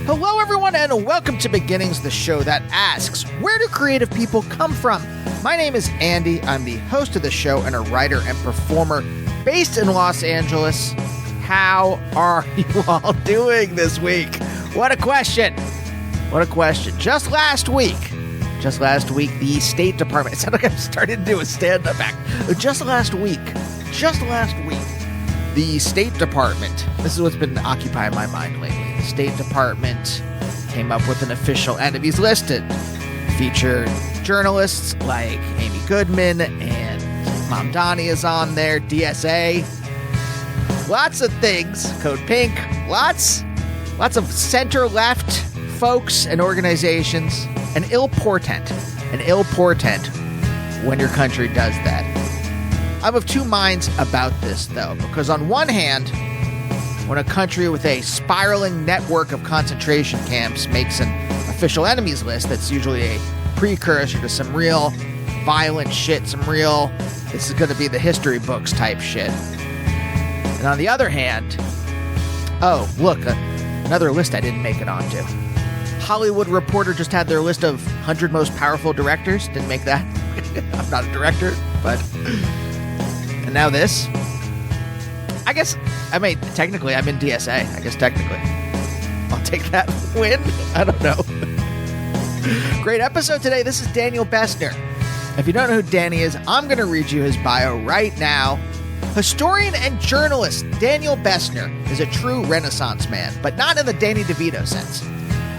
Hello, everyone, and welcome to Beginnings, the show that asks, where do creative people come from? My name is Andy. I'm the host of the show and a writer and performer based in Los Angeles. How are you all doing this week? What a question. What a question. Just last week, the State Department, it sounded like I'm starting to do a stand-up act. Just last week, the State Department, this is what's been occupying my mind lately. The State Department came up with an official enemies list. It featured journalists like Amy Goodman and Mamdani is on there, DSA. Lots of things, Code Pink, lots of center-left folks and organizations. An ill portent when your country does that. I'm of two minds about this, though, because on one hand, when a country with a spiraling network of concentration camps makes an official enemies list, that's usually a precursor to some real violent shit, this is going to be the history books type shit. And on the other hand, oh, look, another list I didn't make it onto. Hollywood Reporter just had their list of 100 most powerful directors. Didn't make that. I'm not a director, but... And now this. Technically, I'm in DSA. Technically. I'll take that win. I don't know. Great episode today. This is Daniel Bessner. If you don't know who Danny is, I'm going to read you his bio right now. Historian and journalist Daniel Bessner is a true Renaissance man, but not in the Danny DeVito sense.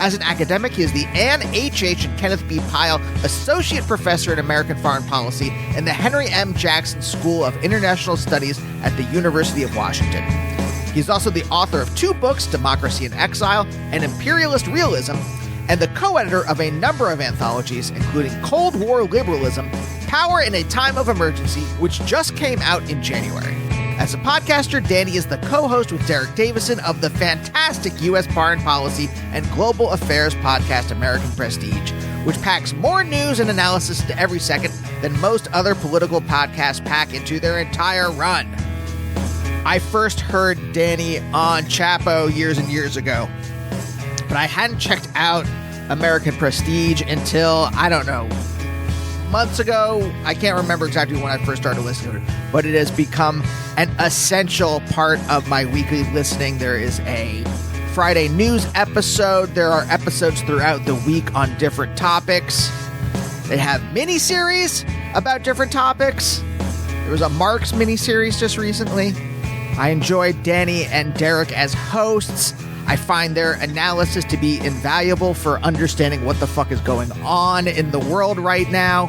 As an academic, he is the Anne H.H. and Kenneth B. Pyle Associate Professor in American Foreign Policy in the Henry M. Jackson School of International Studies at the University of Washington. He is also the author of two books, Democracy in Exile and Imperialist Realism, and the co-editor of a number of anthologies, including Cold War Liberalism, Power in a Time of Emergency, which just came out in January. As a podcaster, Danny is the co-host with Derek Davison of the fantastic U.S. Foreign Policy and Global Affairs podcast American Prestige, which packs more news and analysis into every second than most other political podcasts pack into their entire run. I first heard Danny on Chapo years and years ago, but I hadn't checked out American Prestige until, I don't know, months ago. I can't remember exactly when I first started listening to it, but it has become an essential part of my weekly listening. There is a Friday news episode. There are episodes throughout the week on different topics. They have miniseries about different topics. There was a Marx miniseries just recently. I enjoyed Danny and Derek as hosts. I find their analysis to be invaluable for understanding what the fuck is going on in the world right now.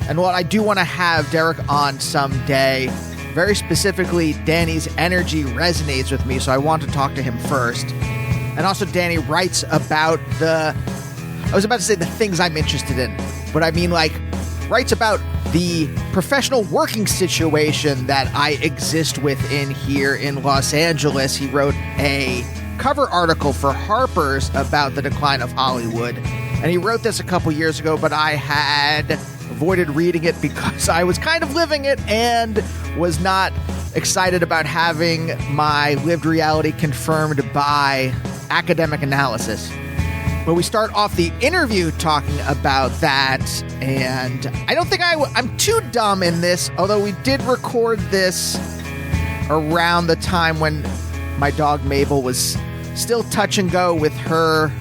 And what I do want to have Derek on someday, very specifically, Danny's energy resonates with me, so I want to talk to him first. And also Danny writes about the things I'm interested in, but I mean writes about the professional working situation that I exist within here in Los Angeles. He wrote a cover article for Harper's about the decline of Hollywood, and he wrote this a couple years ago, but I had avoided reading it because I was kind of living it and was not excited about having my lived reality confirmed by academic analysis. But we start off the interview talking about that, and I don't think I'm too dumb in this, although we did record this around the time when my dog Mabel was still touch and go with her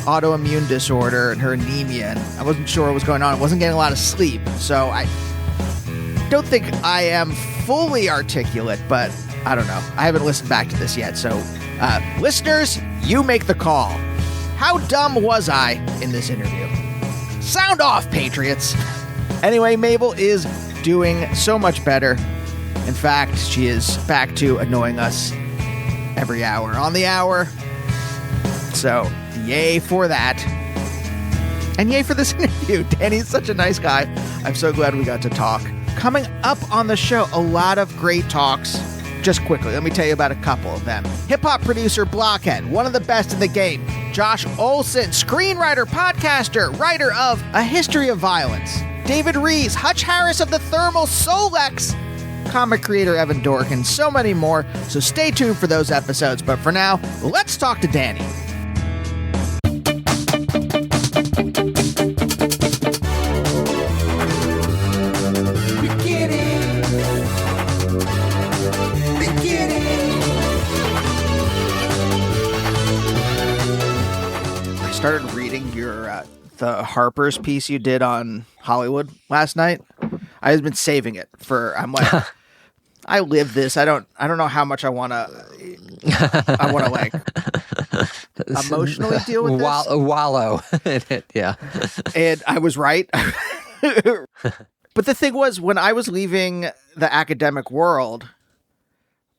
autoimmune disorder and her anemia, and I wasn't sure what was going on. I wasn't getting a lot of sleep, so I don't think I am fully articulate, but I don't know. I haven't listened back to this yet, so listeners, you make the call. How dumb was I in this interview? Sound off, Patriots! Anyway, Mabel is doing so much better. In fact, she is back to annoying us every hour on the hour. So, yay for that. And yay for this interview. Danny's such a nice guy. I'm so glad we got to talk. Coming up on the show, a lot of great talks. Just quickly, let me tell you about a couple of them. Hip-hop producer Blockhead, one of the best in the game. Josh Olson, screenwriter, podcaster, writer of A History of Violence. David Rees, Hutch Harris of the Thermal Solex, comic creator Evan Dork, and so many more. So stay tuned for those episodes. But for now, let's talk to Danny. started reading your the Harper's piece you did on Hollywood last night. I've been saving it for. I'm like, I live this. I don't know how much I want to like emotionally deal with this. Wallow in it, yeah. And I was right. But the thing was, when I was leaving the academic world,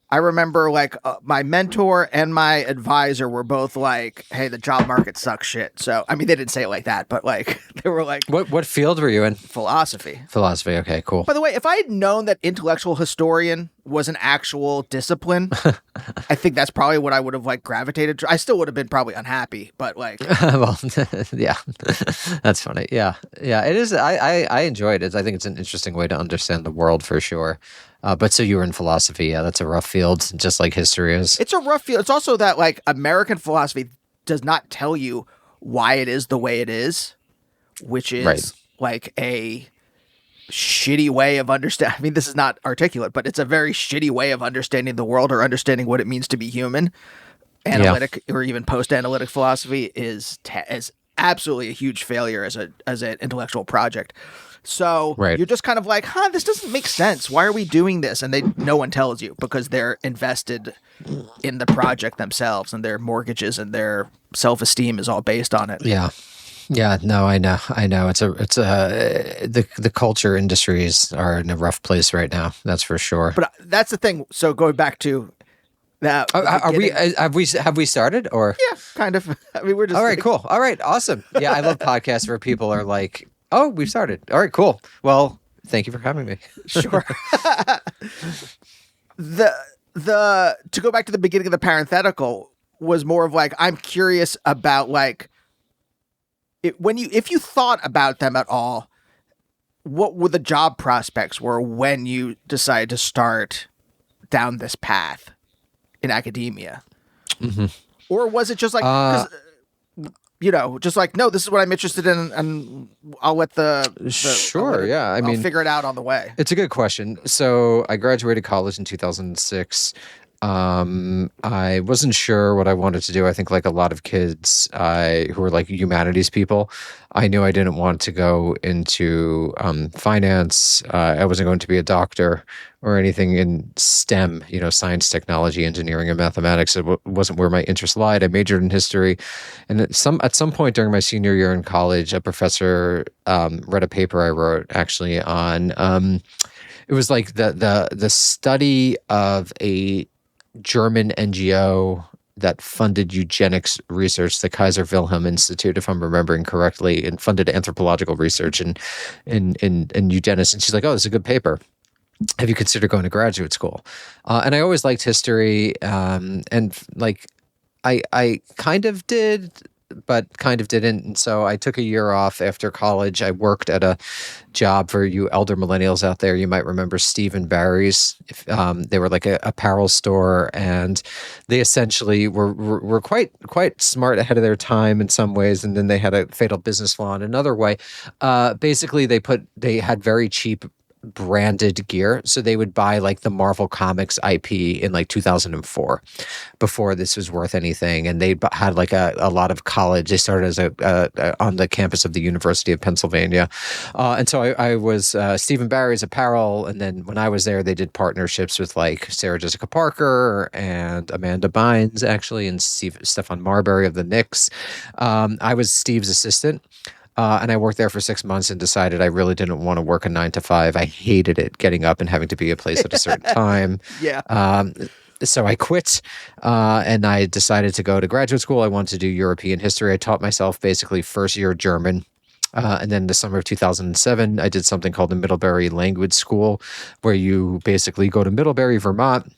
I remember like my mentor and my advisor were both like, "Hey, the job market sucks shit." So, I mean, they didn't say it like that, but like they were like, What field were you in? Philosophy. Philosophy. Okay, cool. By the way, if I had known that intellectual historian was an actual discipline, I think that's probably what I would have like gravitated to. I still would have been probably unhappy, but like, well, yeah, that's funny. Yeah, it is. I enjoy it. I think it's an interesting way to understand the world for sure. But so you were in philosophy. Yeah, that's a rough field, just like history is. It's a rough field. It's also that like American philosophy does not tell you why it is the way it is, which is like a shitty way of understanding. I mean, this is not articulate, but it's a very shitty way of understanding the world or understanding what it means to be human. Analytic or even post-analytic philosophy is absolutely a huge failure as an intellectual project. So you're just kind of like, this doesn't make sense. Why are we doing this? And no one tells you because they're invested in the project themselves, and their mortgages and their self-esteem is all based on it. Yeah. Yeah, no, I know. The culture industries are in a rough place right now. That's for sure. But that's the thing. So going back to that, have we started or? Yeah, kind of. I mean, we're just all right. Cool. All right. Awesome. Yeah, I love podcasts where people are like, "Oh, we've started." All right. Cool. Well, thank you for having me. Sure. To go back to the beginning of the parenthetical was more of like, I'm curious about like. If you thought about them at all, what were the job prospects were when you decided to start down this path in academia? Mm-hmm. Or was it just like, just like, no, this is what I'm interested in, and I'll let sure, yeah. I mean, I'll figure it out on the way. It's a good question. So I graduated college in 2006. I wasn't sure what I wanted to do. I think like a lot of kids who were like humanities people, I knew I didn't want to go into finance. I wasn't going to be a doctor or anything in STEM, science, technology, engineering, and mathematics. It wasn't where my interest lied. I majored in history. And at some point during my senior year in college, a professor read a paper I wrote actually on, it was like the study of a German NGO that funded eugenics research, the Kaiser Wilhelm Institute, if I'm remembering correctly, and funded anthropological research in eugenics. And she's like, "Oh, this is a good paper. Have you considered going to graduate school?" And I always liked history, and like I kind of did, but kind of didn't. And so I took a year off after college. I worked at a job for you elder millennials out there. You might remember Steve and Barry's. They were like a apparel store, and they essentially were quite smart, ahead of their time in some ways. And then they had a fatal business flaw in another way. Basically, they had very cheap branded gear. So they would buy like the Marvel Comics IP in like 2004 before this was worth anything. And they had like a lot of college. They started as on the campus of the University of Pennsylvania. And so I was Stephen Barry's apparel. And then when I was there, they did partnerships with like Sarah Jessica Parker and Amanda Bynes actually, and Stefan Marbury of the Knicks. I was Steve's assistant. And I worked there for 6 months and decided I really didn't want to work a 9 to 5. I hated it, getting up and having to be a place at a certain time. Yeah. So I quit, and I decided to go to graduate school. I wanted to do European history. I taught myself basically first year German. And then the summer of 2007, I did something called the Middlebury Language School, where you basically go to Middlebury, Vermont,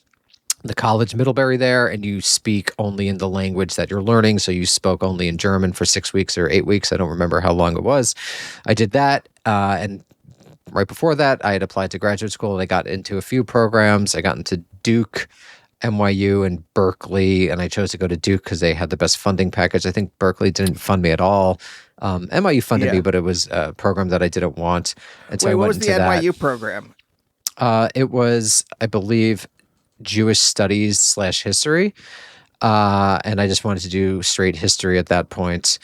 the college Middlebury there, and you speak only in the language that you're learning. So you spoke only in German for 6 weeks or 8 weeks. I don't remember how long it was. I did that. And right before that, I had applied to graduate school. I got into a few programs. I got into Duke, NYU, and Berkeley. And I chose to go to Duke because they had the best funding package. I think Berkeley didn't fund me at all. NYU funded me, but it was a program that I didn't want. And so what was the NYU program? It was, I believe, Jewish studies / history. And I just wanted to do straight history at that point.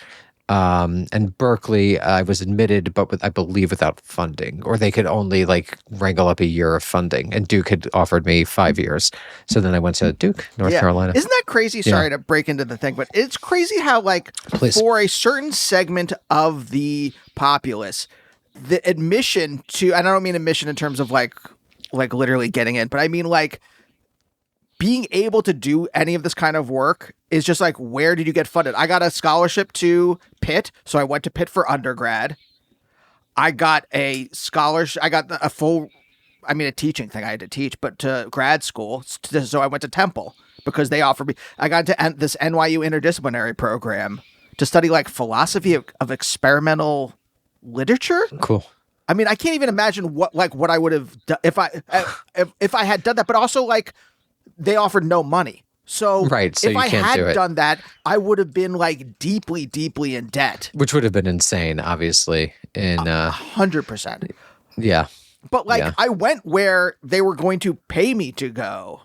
And Berkeley, I was admitted, but I believe without funding, or they could only like wrangle up a year of funding. And Duke had offered me 5 years, so then I went to Duke, North Carolina. Isn't that crazy? Sorry to break into the thing, but it's crazy how like for a certain segment of the populace, the admission to, and I don't mean admission in terms of like literally getting in, but I mean like being able to do any of this kind of work is just like, where did you get funded? I got a scholarship to Pitt, so I went to Pitt for undergrad. I got a scholarship. I got a full, I mean, a teaching thing I had to teach, but to grad school. So I went to Temple because they offered me, I got to this NYU interdisciplinary program to study like philosophy of experimental literature. Cool. I mean, I can't even imagine what I would have done if I had done that, but also like they offered no money. So, so if I had done that, I would have been like deeply, deeply in debt. Which would have been insane, obviously. 100%. Yeah. But like I went where they were going to pay me to go.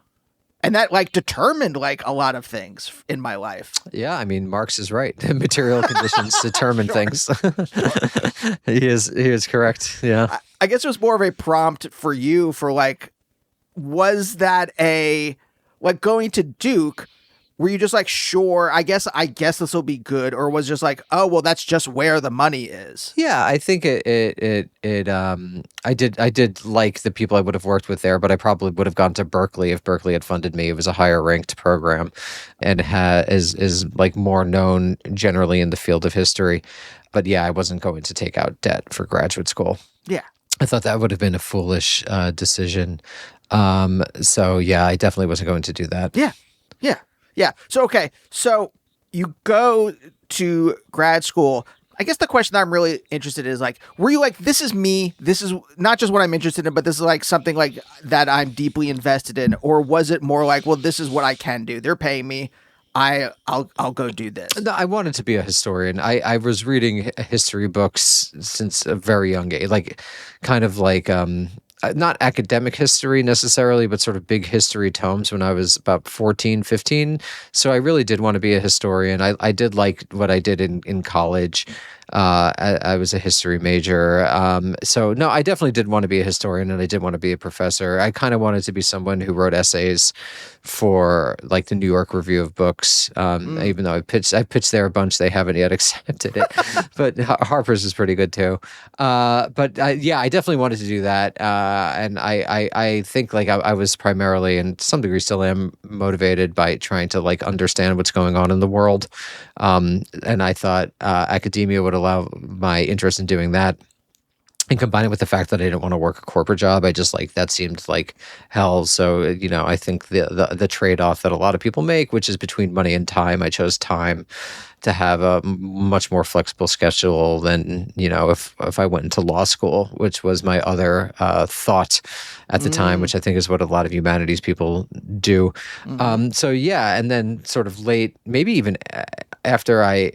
And that like determined like a lot of things in my life. Yeah, I mean, Marx is right. Material conditions determine things. He is correct. Yeah. I guess it was more of a prompt for you for like, was that like going to Duke? Were you just like, sure, I guess this will be good, or was just like, oh well, that's just where the money is? Yeah, I think I did like the people I would have worked with there, but I probably would have gone to Berkeley if Berkeley had funded me. It was a higher ranked program, and is like more known generally in the field of history. But yeah, I wasn't going to take out debt for graduate school. Yeah, I thought that would have been a foolish decision. So yeah, I definitely wasn't going to do that. Yeah. So, okay. So you go to grad school. I guess the question that I'm really interested in is like, were you like, this is me, this is not just what I'm interested in, but this is like something like that I'm deeply invested in? Or was it more like, well, this is what I can do. They're paying me. I'll go do this. No, I wanted to be a historian. I was reading history books since a very young age, like kind of like, not academic history necessarily, but sort of big history tomes when I was about 14, 15. So I really did want to be a historian. I did like what I did in college. I was a history major. So no, I definitely did want to be a historian, and I did want to be a professor. I kind of wanted to be someone who wrote essays for like the New York Review of Books. Even though I pitched there a bunch, they haven't yet accepted it. But Harper's is pretty good too. But yeah, I definitely wanted to do that. And I think like I was primarily, and to some degree still am, motivated by trying to like understand what's going on in the world. And I thought academia would allow my interest in doing that. And combine it with the fact that I didn't want to work a corporate job, I just like that seemed like hell. So, you know, I think the trade-off that a lot of people make, which is between money and time, I chose time to have a much more flexible schedule than, you know, if I went into law school, which was my other thought at the time, which I think is what a lot of humanities people do. So yeah, and then sort of late, maybe even after I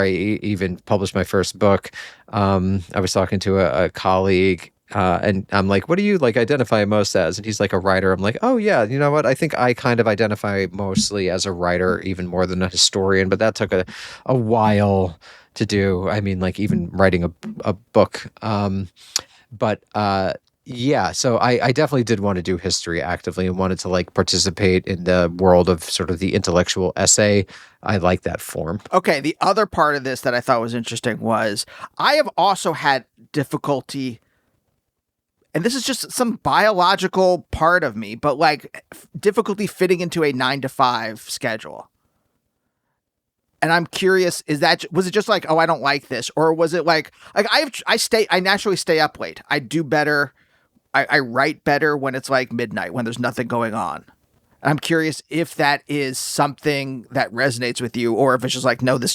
even published my first book, I was talking to a colleague, and I'm like, what do you like identify most as? And he's like, a writer. I'm like, oh yeah, you know what? I think I kind of identify mostly as a writer, even more than a historian, but that took a while to do. I mean, like even writing a book. Yeah, so I definitely did want to do history actively and wanted to like participate in the world of sort of the intellectual essay. I like that form. Okay, the other part of this that I thought was interesting was I have also had difficulty, and this is just some biological part of me, but like difficulty fitting into a 9-to-5 schedule. And I'm curious, was it just like, oh, I don't like this? Or was it like I naturally stay up late. I do better. I write better when it's like midnight, when there's nothing going on. And I'm curious if that is something that resonates with you, or if it's just like, no, this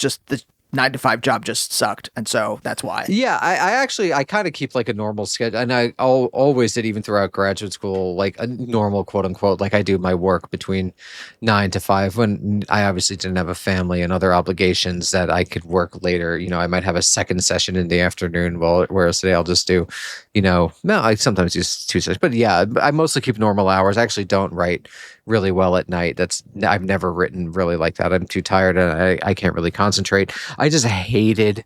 9-to-5 job just sucked, and so that's why. Yeah, I kind of keep like a normal schedule, and I always did, even throughout graduate school, like a normal quote unquote, like I do my work between 9 to 5 when I obviously didn't have a family and other obligations that I could work later. You know, I might have a second session in the afternoon, whereas today I'll just do, you know, no, I sometimes use 2 sessions, but yeah, I mostly keep normal hours. I actually don't write really well at night. I've never written really like that. I'm too tired and I can't really concentrate. I just hated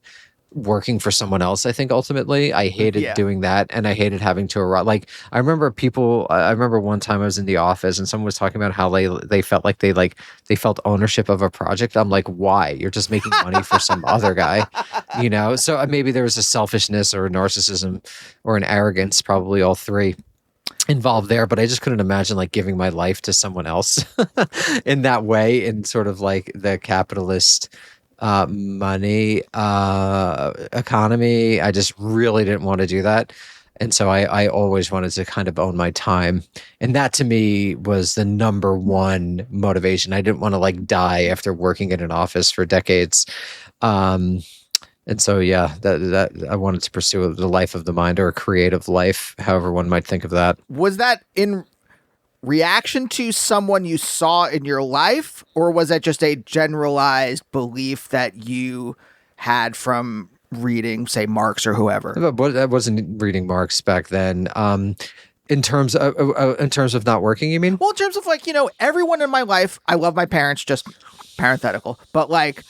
working for someone else. I think ultimately I hated Yeah. doing that, and I hated having to arrive. Like I remember one time I was in the office and someone was talking about how they felt like they felt ownership of a project. I'm like, why? You're just making money for some other guy, you know? So maybe there was a selfishness or a narcissism or an arrogance, probably all three involved there, but I just couldn't imagine like giving my life to someone else in that way, in sort of like the capitalist money economy. I just really didn't want to do that. And so I always wanted to kind of own my time. And that to me was the number one motivation. I didn't want to like die after working in an office for decades. And so, yeah, that I wanted to pursue the life of the mind, or a creative life, however one might think of that. Was that in reaction to someone you saw in your life, or was that just a generalized belief that you had from reading, say, Marx or whoever? But I wasn't reading Marx back then. In terms of not working, you mean? Well, in terms of like, everyone in my life, I love my parents, just parenthetical, but like,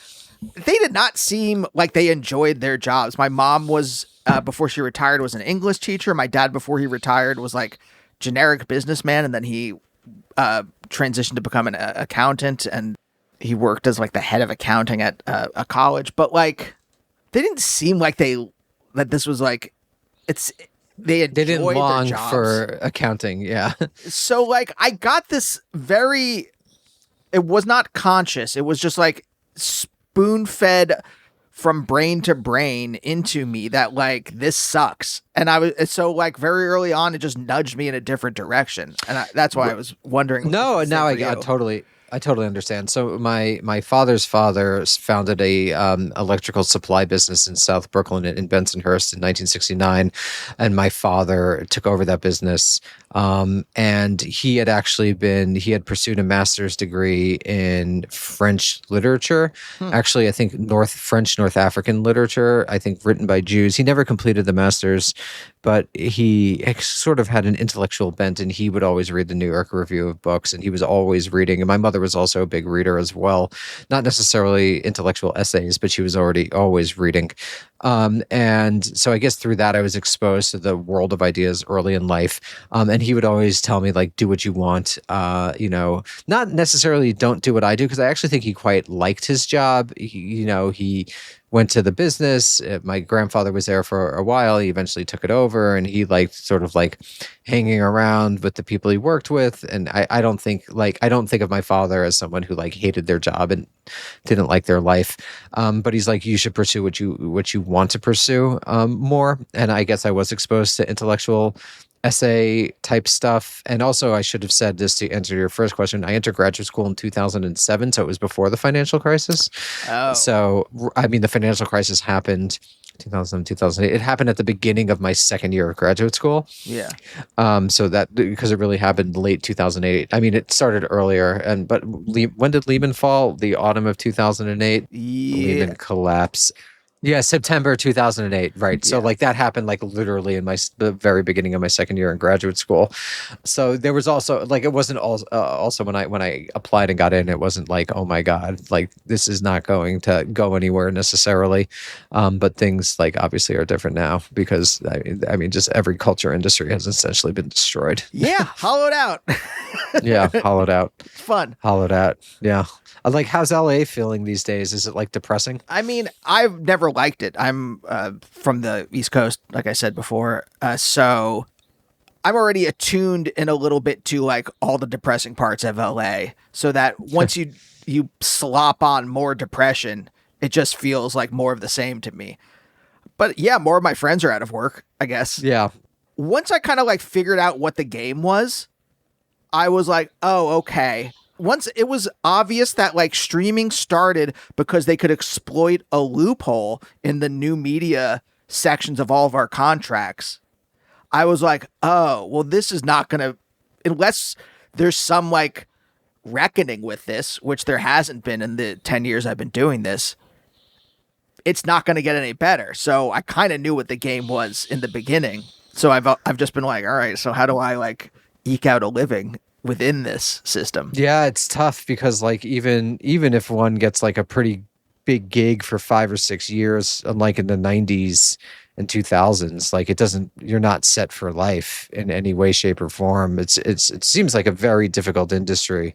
they did not seem like they enjoyed their jobs. My mom was, before she retired, was an English teacher. My dad, before he retired, was like generic businessman, and then he transitioned to become an accountant, and he worked as like the head of accounting at a college. But like, they didn't seem like that this was like they didn't long for accounting. Yeah. So like, I got this it was not conscious. It was just like spoon-fed from brain to brain into me that like, this sucks. And so like very early on, it just nudged me in a different direction. And that's why I was wondering. No, now I totally understand. So my father's father founded a electrical supply business in South Brooklyn in Bensonhurst in 1969, and my father took over that business. And he had pursued a master's degree in French literature. Actually, I think North African literature, I think written by Jews. He never completed the master's, but he sort of had an intellectual bent, and he would always read the New York Review of Books, and he was always reading. And my mother was also a big reader as well, not necessarily intellectual essays, but she was always reading. And so I guess through that, I was exposed to the world of ideas early in life. And he would always tell me, like, do what you want, not necessarily don't do what I do, because I actually think he quite liked his job. He went to the business. My grandfather was there for a while. He eventually took it over, and he liked sort of like hanging around with the people he worked with. And I don't think of my father as someone who like hated their job and didn't like their life. But he's like, you should pursue what you want to pursue more. And I guess I was exposed to intellectual essay type stuff. And also, I should have said this to answer your first question. I entered graduate school in 2007, so it was before the financial crisis. Oh. So, I mean, the financial crisis happened 2008. It happened at the beginning of my second year of graduate school. Yeah. So that, because it really happened late 2008. I mean, it started earlier. But when did Lehman fall? The autumn of 2008. Yeah. Lehman collapse. Yeah, September 2008, right. So like that happened like literally in the very beginning of my second year in graduate school. So there was also like, it wasn't also when I applied and got in, it wasn't like, oh my God, like this is not going to go anywhere necessarily. But things like obviously are different now, because I mean, just every culture industry has essentially been destroyed. Yeah, hollowed out. Yeah, hollowed out. Fun. Hollowed out. Yeah. Like, how's LA feeling these days? Is it like depressing? I mean, I've never liked it. I'm from the East Coast, like I said before. So I'm already attuned in a little bit to like all the depressing parts of LA, so that once you slop on more depression, it just feels like more of the same to me. But yeah, more of my friends are out of work, I guess. Yeah. Once I kind of like figured out what the game was, I was like, oh, okay. Once it was obvious that like streaming started because they could exploit a loophole in the new media sections of all of our contracts, I was like, oh, well, this is not going to, unless there's some like reckoning with this, which there hasn't been in the 10 years I've been doing this, it's not going to get any better. So I kind of knew what the game was in the beginning. So I've just been like, all right, so how do I like eke out a living within this system. Yeah, it's tough because like even if one gets like a pretty big gig for 5 or 6 years, unlike in the 90s and 2000s, like it doesn't, you're not set for life in any way, shape, or form. It seems like a very difficult industry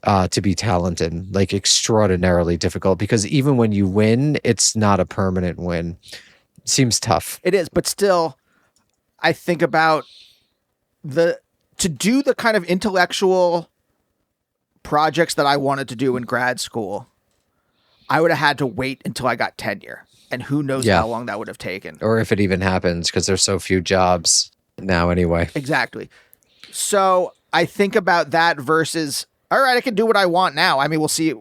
to be talented, like extraordinarily difficult, because even when you win, it's not a permanent win. It seems tough. It is, but still, I think about to do the kind of intellectual projects that I wanted to do in grad school, I would have had to wait until I got tenure. And who knows how long that would have taken. Or if it even happens, because there's so few jobs now anyway. Exactly. So I think about that versus, all right, I can do what I want now. I mean, we'll see,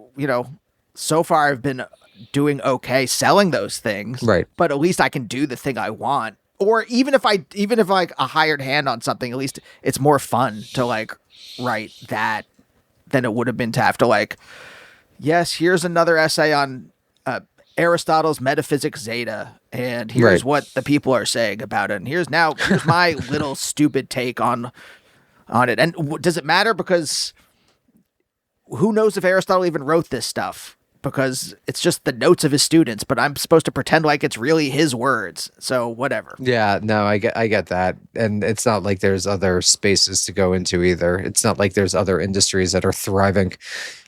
so far I've been doing okay selling those things. Right. But at least I can do the thing I want. Or even if like a hired hand on something, at least it's more fun to like write that than it would have been to have to like, yes, here's another essay on Aristotle's Metaphysics Zeta, and here's what the people are saying about it, and here's my little stupid take on it. And does it matter? Because who knows if Aristotle even wrote this stuff? Because it's just the notes of his students, but I'm supposed to pretend like it's really his words. So whatever. Yeah, no, I get that. And it's not like there's other spaces to go into either. It's not like there's other industries that are thriving.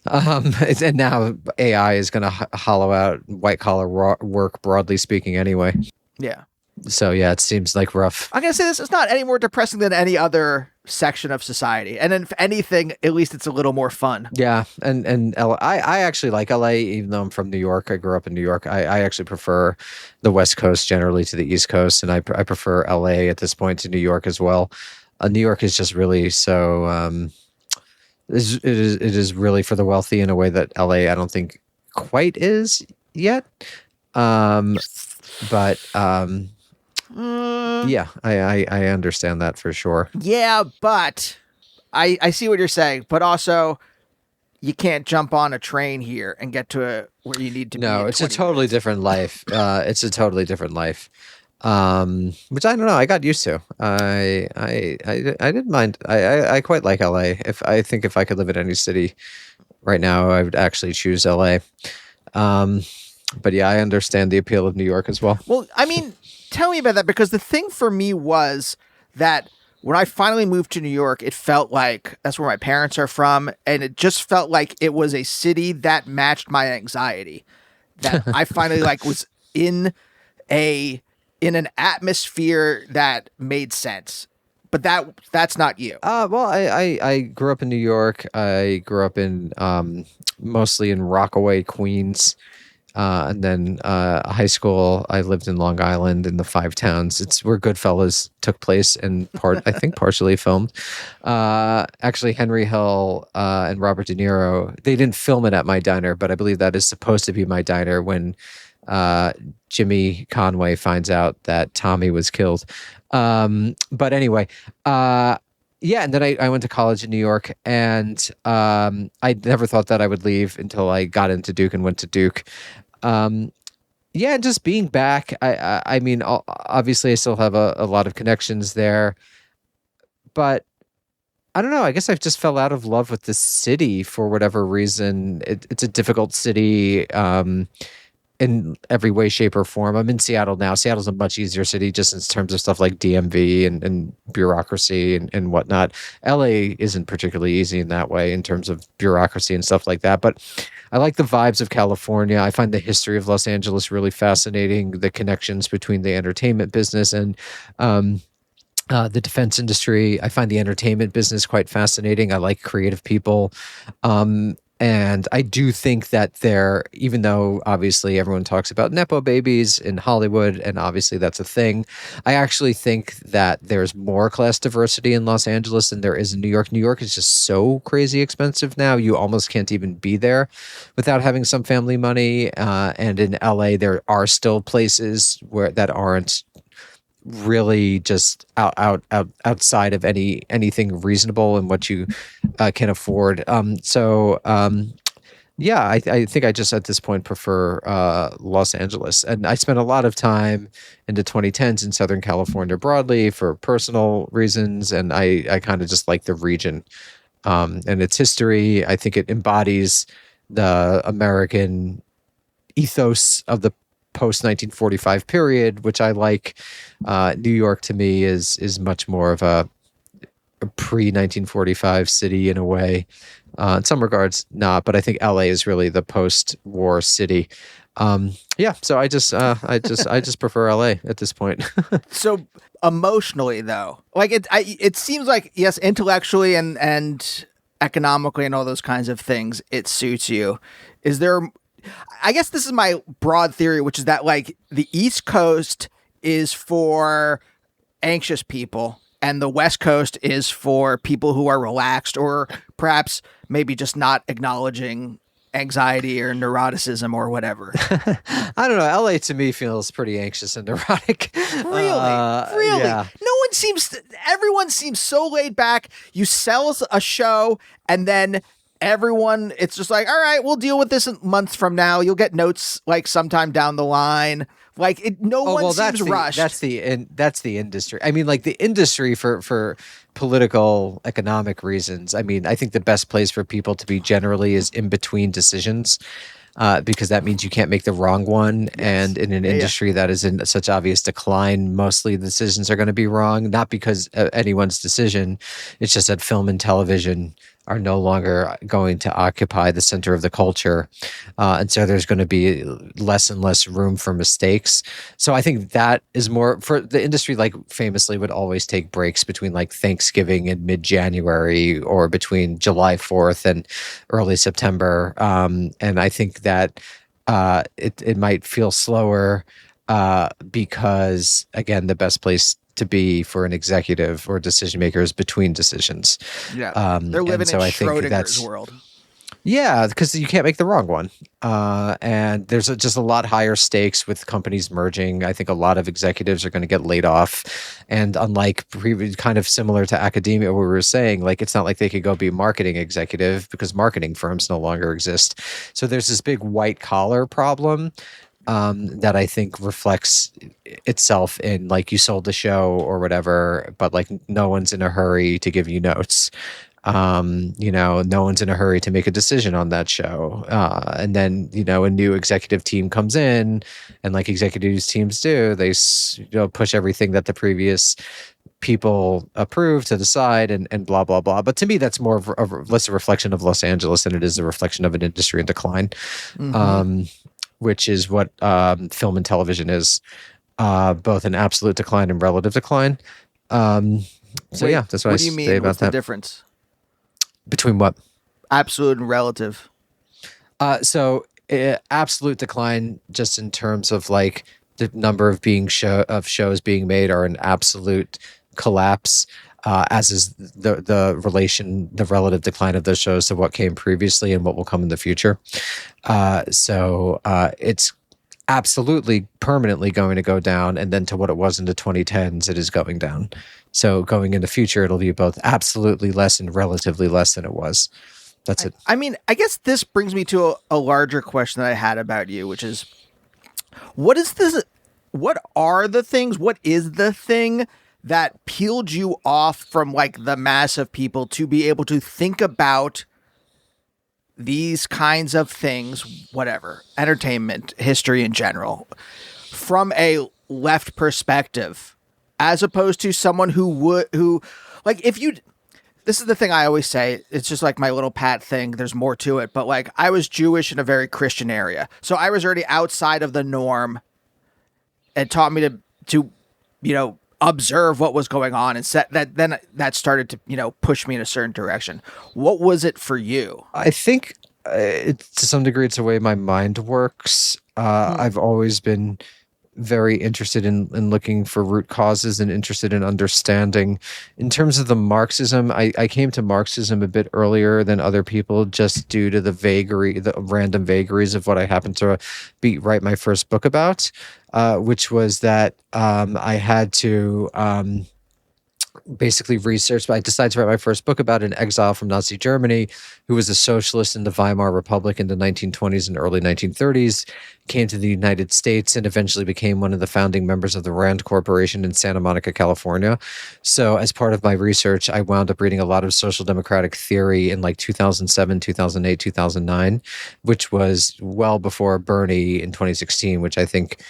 And now AI is going to hollow out white collar work, broadly speaking, anyway. Yeah. So yeah, it seems like rough. I'm going to say this is not any more depressing than any other section of society. And if anything, at least it's a little more fun. Yeah. And I actually like LA, even though I'm from New York. I grew up in New York. I actually prefer the West Coast generally to the East Coast. And I prefer LA at this point to New York as well. New York is just really so, it is really for the wealthy in a way that LA, I don't think quite is yet. Yeah, I understand that for sure. Yeah, but I see what you're saying, but also you can't jump on a train here and get to where you need to be. No, it's a totally different life. It's a totally different life. Which I don't know. I got used to. I didn't mind. I quite like LA. If I could live in any city right now, I would actually choose LA. But yeah, I understand the appeal of New York as well. Well, I mean, tell me about that, because the thing for me was that when I finally moved to New York, it felt like that's where my parents are from, and it just felt like it was a city that matched my anxiety. That I finally like was in an atmosphere that made sense. But that's not you. Well, I grew up in New York. I grew up in mostly in Rockaway, Queens. And then high school, I lived in Long Island in the Five Towns. It's where Goodfellas took place and I think partially filmed. Actually, Henry Hill and Robert De Niro, they didn't film it at my diner, but I believe that is supposed to be my diner when Jimmy Conway finds out that Tommy was killed. But anyway, yeah, and then I went to college in New York, and I never thought that I would leave until I got into Duke and went to Duke. Yeah, just being back, I mean, obviously I still have a lot of connections there, but I don't know. I guess I just fell out of love with the city for whatever reason. It's a difficult city in every way, shape, or form. I'm in Seattle now. Seattle's a much easier city just in terms of stuff like DMV and bureaucracy and whatnot. LA isn't particularly easy in that way in terms of bureaucracy and stuff like that. But I like the vibes of California. I find the history of Los Angeles really fascinating, the connections between the entertainment business and the defense industry. I find the entertainment business quite fascinating. I like creative people. And I do think that even though obviously everyone talks about Nepo babies in Hollywood, and obviously that's a thing, I actually think that there's more class diversity in Los Angeles than there is in New York. New York is just so crazy expensive now. You almost can't even be there without having some family money. And in LA, there are still places that aren't really just outside of anything reasonable and what you can afford. Yeah, I think I just at this point prefer Los Angeles, and I spent a lot of time in the 2010s in Southern California broadly for personal reasons, and I kind of just like the region and its history. I think it embodies the American ethos of the post 1945 period, which I like. New York to me is much more of a pre 1945 city in a way. In some regards, not, but I think LA is really the post-war city. Yeah, so I just prefer LA at this point. So emotionally, though, like it seems like, yes, intellectually and economically and all those kinds of things, it suits you. Is there? I guess this is my broad theory, which is that like the East Coast is for anxious people and the West Coast is for people who are relaxed or perhaps maybe just not acknowledging anxiety or neuroticism or whatever. I don't know. LA to me feels pretty anxious and neurotic. Really? Yeah. Everyone seems so laid back. You sell a show and then everyone, it's just like, all right, we'll deal with this months from now. You'll get notes like sometime down the line. Like no one seems rushed. That's the industry. I mean, like the industry for political economic reasons. I mean, I think the best place for people to be generally is in between decisions. Because that means you can't make the wrong one. Yes. And in an industry that is in such obvious decline, mostly the decisions are going to be wrong, not because of anyone's decision. It's just that film and television are no longer going to occupy the center of the culture. And so there's going to be less and less room for mistakes. So I think that is more for the industry, like famously would always take breaks between like Thanksgiving and mid-January or between July 4th and early September. And I think that it might feel slower because, again, the best place to be for an executive or decision maker is between decisions. Yeah, they're living in Schrodinger's world. Yeah, because you can't make the wrong one. And there's just a lot higher stakes with companies merging. I think a lot of executives are going to get laid off. And unlike kind of similar to academia, where we were saying, like, it's not like they could go be a marketing executive because marketing firms no longer exist. So there's this big white collar problem that I think reflects itself in like you sold the show or whatever, but like no one's in a hurry to give you notes. No one's in a hurry to make a decision on that show. And then, a new executive team comes in and like executive teams do, they push everything that the previous people approve to the side and blah, blah, blah. But to me, that's more of less a reflection of Los Angeles than it is a reflection of an industry in decline. Mm-hmm. Which is what film and television is, both an absolute decline and relative decline. That's what I say about that. What do you mean? What's the difference? Between what? Absolute and relative. Absolute decline just in terms of like the number of shows being made are an absolute collapse. As is the relative decline of those shows to what came previously and what will come in the future. It's absolutely permanently going to go down, and then to what it was in the 2010s, it is going down. So going in the future, it'll be both absolutely less and relatively less than it was. That's it. I mean, I guess this brings me to a larger question that I had about you, which is, what is this? What are the things? What is the thing that peeled you off from like the mass of people to be able to think about these kinds of things, whatever, entertainment, history in general, from a left perspective, as opposed to someone who this is the thing I always say, it's just like my little pat thing, there's more to it, but like I was Jewish in a very Christian area. So I was already outside of the norm. It taught me to observe what was going on and that started to, push me in a certain direction. What was it for you? I think to some degree it's the way my mind works. I've always been very interested in looking for root causes and interested in understanding. In terms of the Marxism, I came to Marxism a bit earlier than other people just due to the random vagaries of what I happened to write my first book about, which was that I had to basically researched. I decided to write my first book about an exile from Nazi Germany who was a socialist in the Weimar Republic in the 1920s and early 1930s, came to the United States and eventually became one of the founding members of the Rand Corporation in Santa Monica, California. So as part of my research, I wound up reading a lot of social democratic theory in like 2007, 2008, 2009, which was well before Bernie in 2016, which I think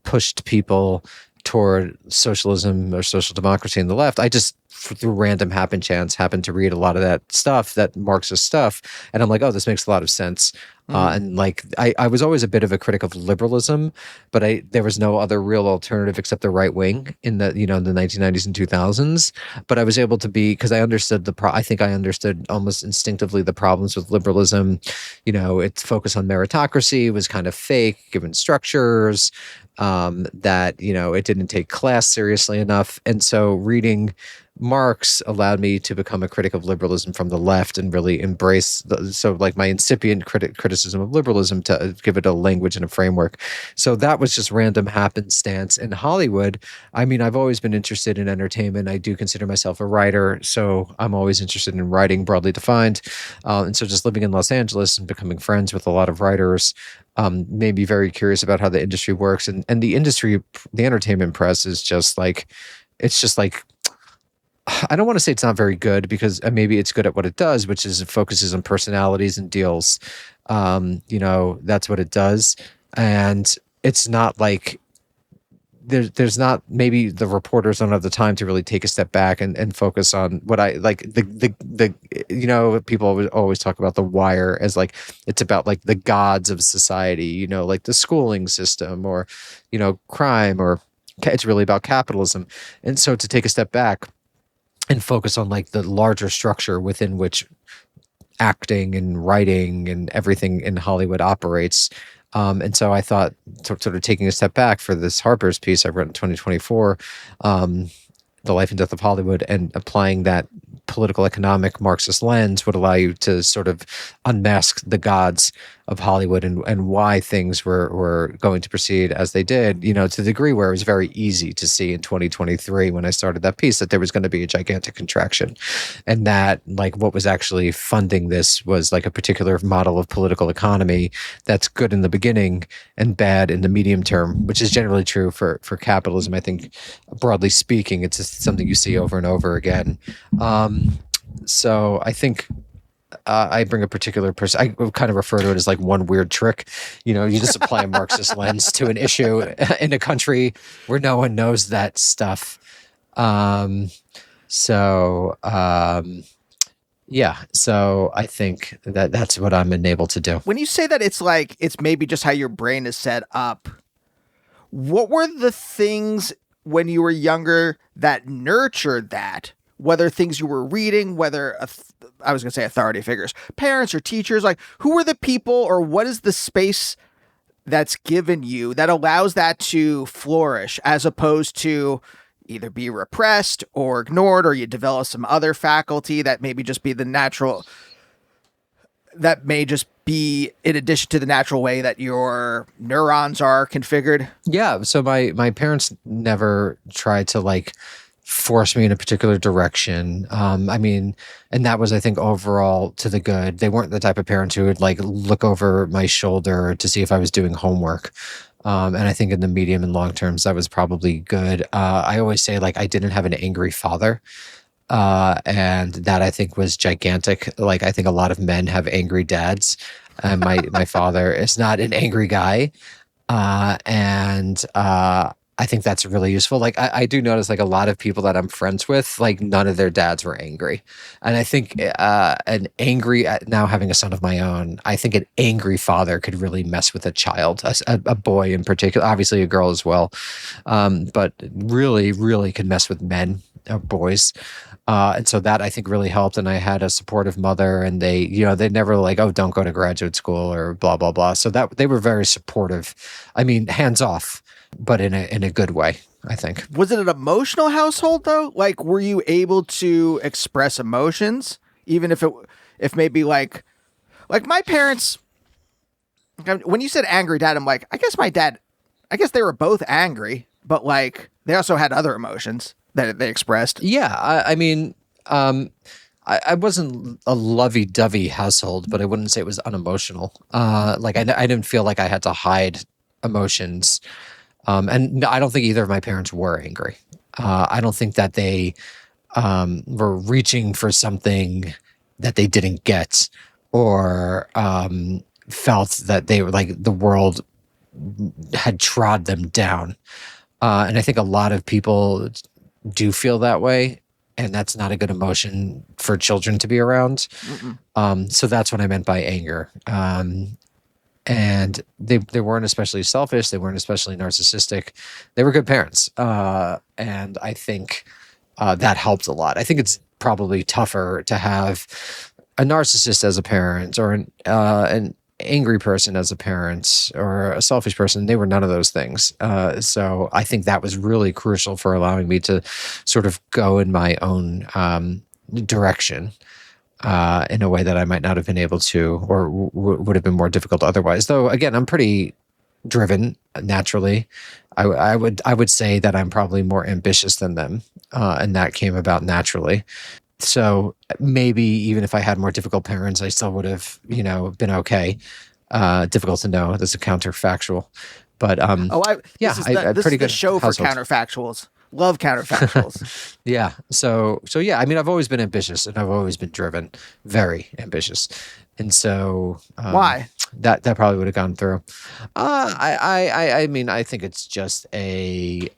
pushed people toward socialism or social democracy in the left. I just, through random chance, happened to read a lot of that stuff, that Marxist stuff. And I'm like, oh, this makes a lot of sense. And like, I was always a bit of a critic of liberalism, but there was no other real alternative except the right wing in the, the 1990s and 2000s. But I was able to because I understood I think I understood almost instinctively the problems with liberalism. Its focus on meritocracy was kind of fake, given structures, that, it didn't take class seriously enough. And so reading Marx allowed me to become a critic of liberalism from the left and really embrace my incipient criticism of liberalism, to give it a language and a framework. So that was just random happenstance. In Hollywood, I mean, I've always been interested in entertainment. I do consider myself a writer, so I'm always interested in writing, broadly defined. And so just living in Los Angeles and becoming friends with a lot of writers made me very curious about how the industry works. And the industry, the entertainment press is just like, it's just like, I don't want to say it's not very good, because maybe it's good at what it does, which is it focuses on personalities and deals. That's what it does. And it's not like there's not, maybe the reporters don't have the time to really take a step back and focus on what I like. People always talk about The Wire as like, it's about like the gods of society, like the schooling system or, crime, or it's really about capitalism. And so to take a step back and focus on like the larger structure within which acting and writing and everything in Hollywood operates. And so I thought, sort of taking a step back for this Harper's piece I wrote in 2024, The Life and Death of Hollywood, and applying that political economic Marxist lens would allow you to sort of unmask the gods of Hollywood and why things were going to proceed as they did, to the degree where it was very easy to see in 2023 when I started that piece that there was going to be a gigantic contraction, and that like what was actually funding this was like a particular model of political economy that's good in the beginning and bad in the medium term, which is generally true for capitalism. I think broadly speaking, it's just something you see over and over again. So I think I bring a particular person. I kind of refer to it as like one weird trick. You just apply a Marxist lens to an issue in a country where no one knows that stuff. So I think that's what I'm enabled to do. When you say that it's like, it's maybe just how your brain is set up, what were the things when you were younger that nurtured that? Whether things you were reading, whether I was going to say authority figures, parents or teachers, like who were the people, or what is the space that's given you that allows that to flourish, as opposed to either be repressed or ignored, or you develop some other faculty that maybe just be the natural, that may just be in addition to the natural way that your neurons are configured? Yeah. So my parents never tried to like force me in a particular direction. And that was, I think, overall to the good. They weren't the type of parents who would like look over my shoulder to see if I was doing homework. And I think in the medium and long terms, that was probably good. I always say like I didn't have an angry father. And that I think was gigantic. Like I think a lot of men have angry dads. My father is not an angry guy. I think that's really useful. Like I do notice like a lot of people that I'm friends with, like none of their dads were angry. And I think an angry, now having a son of my own, I think an angry father could really mess with a child, a boy in particular, obviously a girl as well. But really, really can mess with men or boys. And so that I think really helped. And I had a supportive mother, and they never like, oh, don't go to graduate school or blah, blah, blah. So that they were very supportive. I mean, hands off, but in a good way, I think. Was it an emotional household though? Like, were you able to express emotions, even if maybe like my parents, when you said angry dad, I'm like, I guess they were both angry, but like they also had other emotions. that they expressed? Yeah, I mean, I wasn't a lovey-dovey household, but I wouldn't say it was unemotional. Like I didn't feel like I had to hide emotions, and no, I don't think either of my parents were angry. I don't think that they were reaching for something that they didn't get, or felt that they were like the world had trod them down. And I think a lot of people do feel that way, and that's not a good emotion for children to be around. So that's what I meant by anger. And they weren't especially selfish. They weren't especially narcissistic. They were good parents. And I think that helped a lot. I think it's probably tougher to have a narcissist as a parent, or an angry person as a parent, or a selfish person. They were none of those things. So I think that was really crucial for allowing me to sort of go in my own direction in a way that I might not have been able to, or would have been more difficult otherwise. Though, again, I'm pretty driven naturally. I would say that I'm probably more ambitious than them, and that came about naturally. So maybe even if I had more difficult parents, I still would have, been okay. Difficult to know. This is counterfactual, but this is pretty the good show for household. counterfactuals. Love counterfactuals. Yeah. So yeah. I mean, I've always been ambitious, and I've always been driven, very ambitious, and so Why? That probably would have gone through. I mean, I think it's just a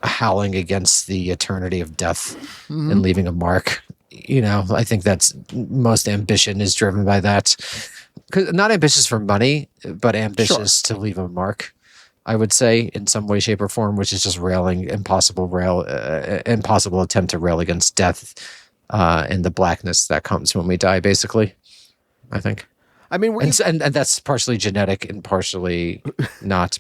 howling against the eternity of death and leaving a mark. I think that's most ambition is driven by that. 'Cause not ambitious for money, but ambitious to leave a mark. I would say in some way, shape, or form, which is just impossible attempt to rail against death and the blackness that comes when we die. Basically, I think. I mean, and that's partially genetic and partially not.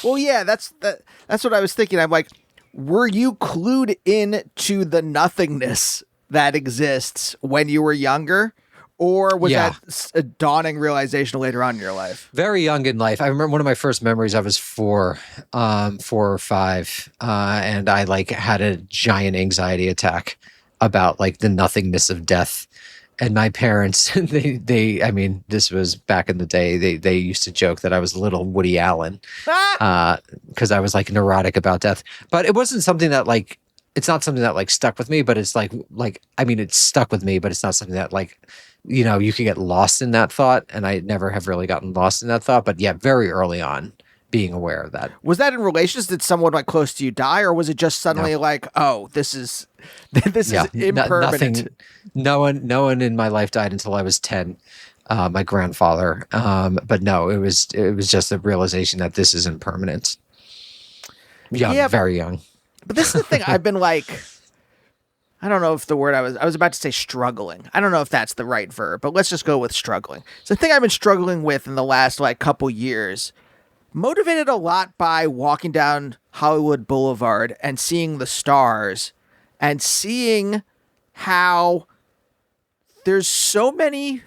Well, yeah, that's what I was thinking. I'm like, were you clued in to the nothingness that exists when you were younger? Or was that a dawning realization later on in your life? Very young in life. I remember one of my first memories. I was 4 or 5, and I had a giant anxiety attack about the nothingness of death. And my parents, I mean, this was back in the day. They used to joke that I was little Woody Allen, because I was neurotic about death. But it wasn't something that it's not something that stuck with me. But it's I mean, it stuck with me. But it's not something that you could get lost in that thought, and I never have really gotten lost in that thought. But yeah, very early on, being aware of that. Was that in relations? Did someone close to you die, or was it just suddenly oh, this is impermanent? No one in my life died until I was 10. My grandfather, but no, it was just a realization that this isn't permanent. Young, very young. But this is the thing. I've been I don't know if the word I was about to say struggling. I don't know if that's the right verb, but let's just go with struggling. It's the thing I've been struggling with in the last couple years, motivated a lot by walking down Hollywood Boulevard and seeing the stars and seeing how there's so many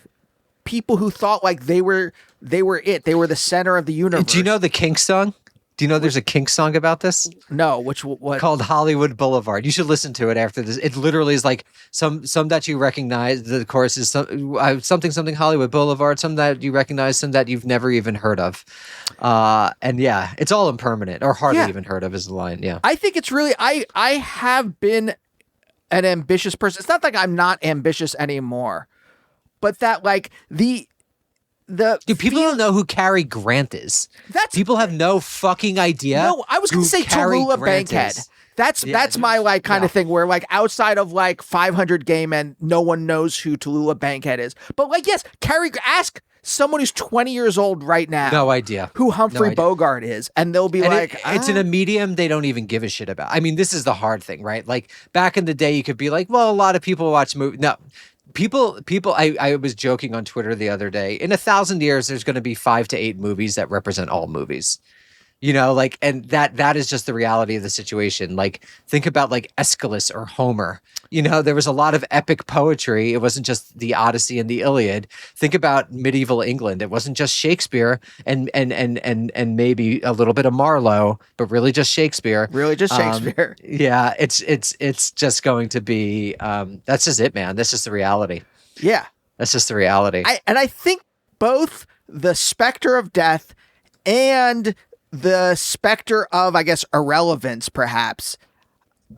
people who thought they were it. They were the center of the universe. Do you know the Kinks song? Do you know there's a Kinks song about this? No, what? Called Hollywood Boulevard. You should listen to it after this. It literally is some that you recognize. The chorus is something Hollywood Boulevard. Some that you recognize, some that you've never even heard of. And yeah, it's all impermanent, or hardly even heard of is the line. Yeah, I think it's really I have been an ambitious person. It's not like I'm not ambitious anymore, but that people don't know who Cary Grant is. People have no fucking idea. No, I was going to say Tallulah Bankhead. That's my kind of thing where outside of 500 gay men, no one knows who Tallulah Bankhead is. But yes, ask someone who's 20 years old right now. No idea. Who Humphrey Bogart is. And they'll be it's in a medium they don't even give a shit about. I mean, this is the hard thing, right? Back in the day, you could be well, a lot of people watch movies. No. People, I was joking on Twitter the other day, in 1,000 years, there's going to be 5 to 8 movies that represent all movies. You know, like, and that is just the reality of the situation. Like, think about like Aeschylus or Homer. You know, there was a lot of epic poetry. It wasn't just the Odyssey and the Iliad. Think about medieval England. It wasn't just Shakespeare and maybe a little bit of Marlowe, but really just Shakespeare. Really, just Shakespeare. Yeah, it's just going to be that's just it, man. That's just the reality. Yeah. That's just the reality. I think both the specter of death and the specter of, I guess, irrelevance, perhaps.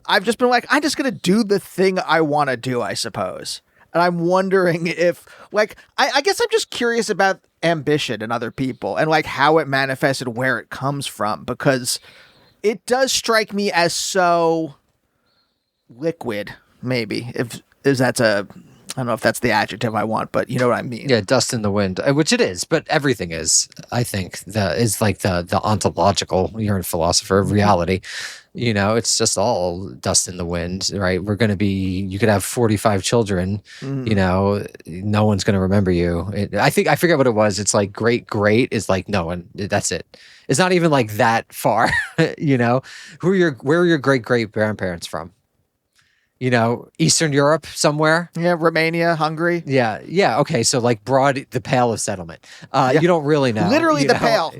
I've just been like, I'm just going to do the thing I want to do, I suppose. And I'm wondering if, like, I guess I'm just curious about ambition in other people and, like, how it manifested, where it comes from, because it does strike me as so liquid, maybe, if that's I don't know if that's the adjective I want, but you know what I mean. Yeah, dust in the wind, which it is, but everything is. I think that is like the ontological. You're a philosopher of reality. You know, it's just all dust in the wind, right? We're going to be. You could have 45 children. You know, no one's going to remember you. I forget what it was. It's like great is like no one. That's it. It's not even like that far. You know, where are your great grandparents from? You know, Eastern Europe somewhere. Yeah, Romania, Hungary. Yeah. Okay, so like the pale of settlement. You don't really know. Literally the know? pale.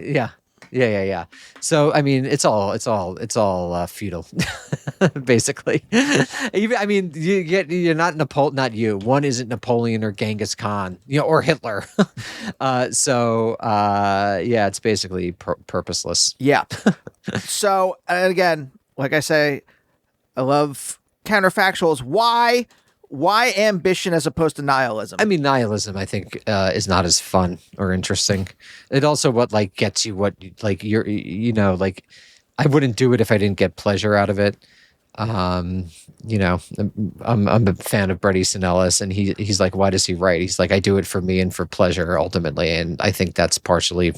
Yeah. So I mean, it's all feudal, basically. Even I mean, you're not Napoleon. Not you. One isn't Napoleon or Genghis Khan. You know, or Hitler. Yeah, it's basically purposeless. Yeah. So and again, like I say, I love counterfactuals. Why ambition as opposed to nihilism? I mean, nihilism, I think, is not as fun or interesting. It also what like gets you what like you're you know like I wouldn't do it if I didn't get pleasure out of it. You know, I'm a fan of Bret Easton Ellis, and he's like, why does he write? He's like, I do it for me and for pleasure ultimately, and I think that's partially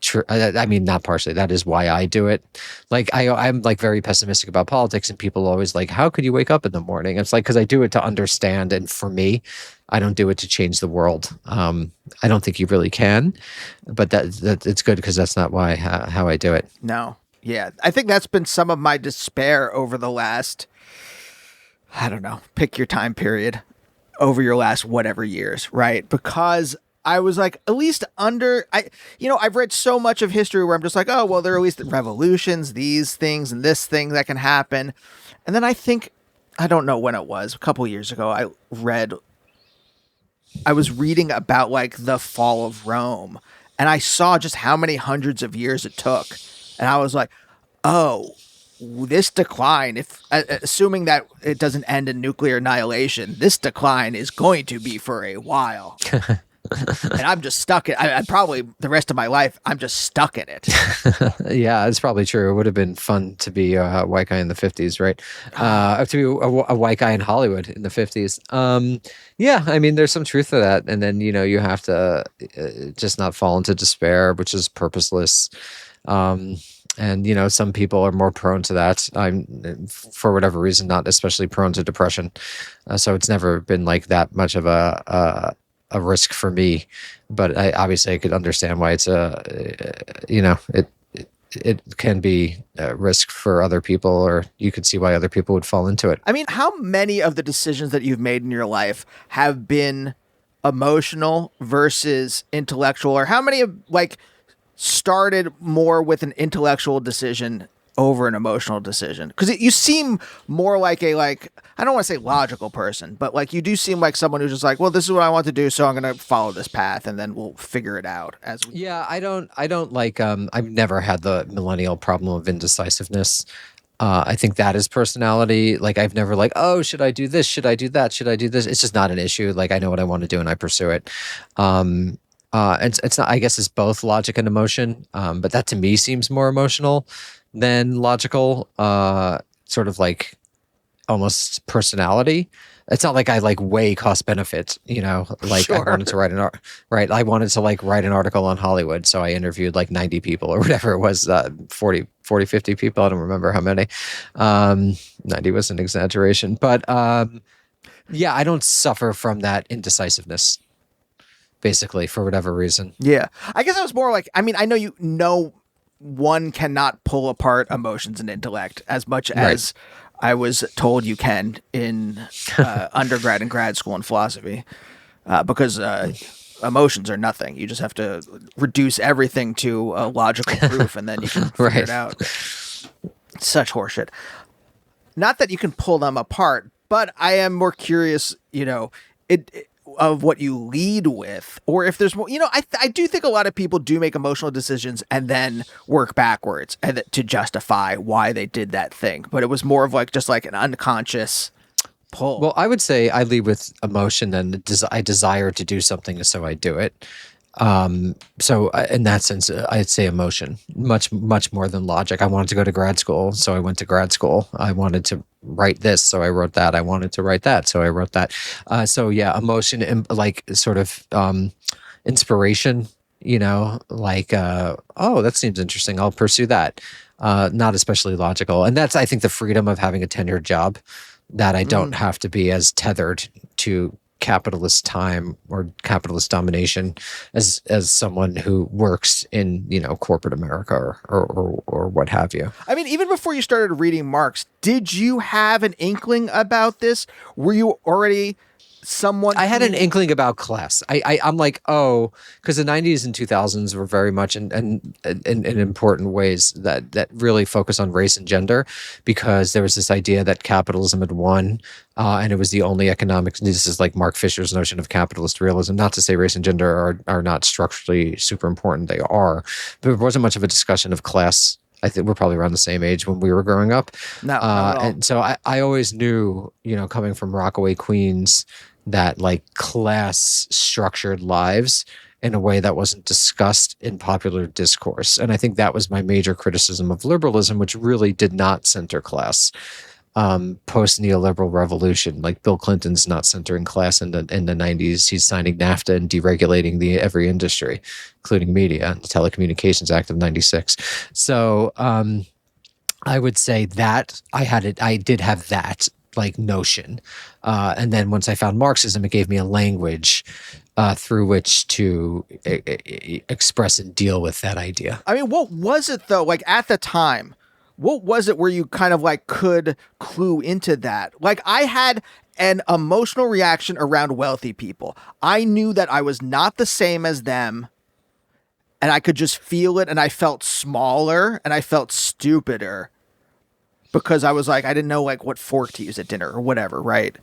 true. I mean, not partially. That is why I do it. Like I'm like very pessimistic about politics, and people always like, how could you wake up in the morning? It's like because I do it to understand, and for me, I don't do it to change the world. I don't think you really can, but that it's good because that's not why how I do it. No, yeah, I think that's been some of my despair over the last, I don't know, pick your time period, over your last whatever years, right? Because I was like, at least I've read so much of history where I'm just like, oh, well, there are at least revolutions, these things and this thing that can happen. And then I think, I don't know when it was, a couple years ago, I was reading about like the fall of Rome, and I saw just how many hundreds of years it took. And I was like, oh, this decline, if assuming that it doesn't end in nuclear annihilation, this decline is going to be for a while. And I'm just stuck in I probably the rest of my life I'm just stuck in it. Yeah, it's probably true. It would have been fun to be a white guy in the 50s, right? To be a white guy in Hollywood in the 50s. Yeah, I mean, there's some truth to that. And then, you know, you have to just not fall into despair, which is purposeless. And, you know, some people are more prone to that. I'm, for whatever reason, not especially prone to depression. So it's never been like that much of a risk for me, but I could understand why it's it can be a risk for other people, or you could see why other people would fall into it. I mean, how many of the decisions that you've made in your life have been emotional versus intellectual, or how many have like started more with an intellectual decision over an emotional decision? Because you seem more like I don't want to say logical person, but like you do seem like someone who's just like, well, this is what I want to do, so I'm going to follow this path, and then we'll figure it out as we. Yeah, I don't like. I've never had the millennial problem of indecisiveness. I think that is personality. Like I've never like, oh, should I do this? Should I do that? Should I do this? It's just not an issue. Like I know what I want to do and I pursue it. It's not. I guess it's both logic and emotion. But that to me seems more emotional than logical. Sort of like almost personality. It's not like I like weigh cost benefit, you know, like Sure. I wanted to write I wanted to like write an article on Hollywood. So I interviewed like 90 people or whatever it was, 40, 50 people. I don't remember how many. 90 was an exaggeration, but yeah, I don't suffer from that indecisiveness basically for whatever reason. Yeah. I guess I was more like, I mean, I know you know one cannot pull apart emotions and intellect as much as I was told you can in undergrad and grad school in philosophy, because emotions are nothing. You just have to reduce everything to a logical proof, and then you can figure it out. Such horseshit. Not that you can pull them apart, but I am more curious, of what you lead with, or if there's more. I do think a lot of people do make emotional decisions and then work backwards and to justify why they did that thing. But it was more of just like an unconscious pull. Well, I would say I lead with emotion, and I desire to do something, so I do it. So in that sense, I'd say emotion much more than logic. I wanted to go to grad school, so I went to grad school. I wanted to write this, so I wrote that. I wanted to write that, so I wrote that. So yeah, emotion and sort of inspiration. Oh, that seems interesting. I'll pursue that. Not especially logical, and that's, I think, the freedom of having a tenured job, that I don't have to be as tethered to capitalist time or capitalist domination as someone who works in corporate America or what have you. I mean, even before you started reading Marx, did you have an inkling about this? Were you already someone? I had an inkling about class. I'm like, because the 90s and 2000s were very much in important ways that really focus on race and gender, because there was this idea that capitalism had won, and it was the only economic. This is like Mark Fisher's notion of capitalist realism. Not to say race and gender are not structurally super important; they are, but there wasn't much of a discussion of class. I think we're probably around the same age when we were growing up. No, not at all. And so I always knew, coming from Rockaway, Queens, that class structured lives in a way that wasn't discussed in popular discourse. And I think that was my major criticism of liberalism, which really did not center class. Post neoliberal revolution, like Bill Clinton's not centering class in the 90s. He's signing NAFTA and deregulating every industry, including media, the Telecommunications Act of 96. So I would say that I did have that notion. And then once I found Marxism, it gave me a language through which to express and deal with that idea. I mean, what was it though? At the time, what was it where you kind of could clue into that? I had an emotional reaction around wealthy people. I knew that I was not the same as them, and I could just feel it, and I felt smaller and I felt stupider because I was I didn't know what fork to use at dinner or whatever, right?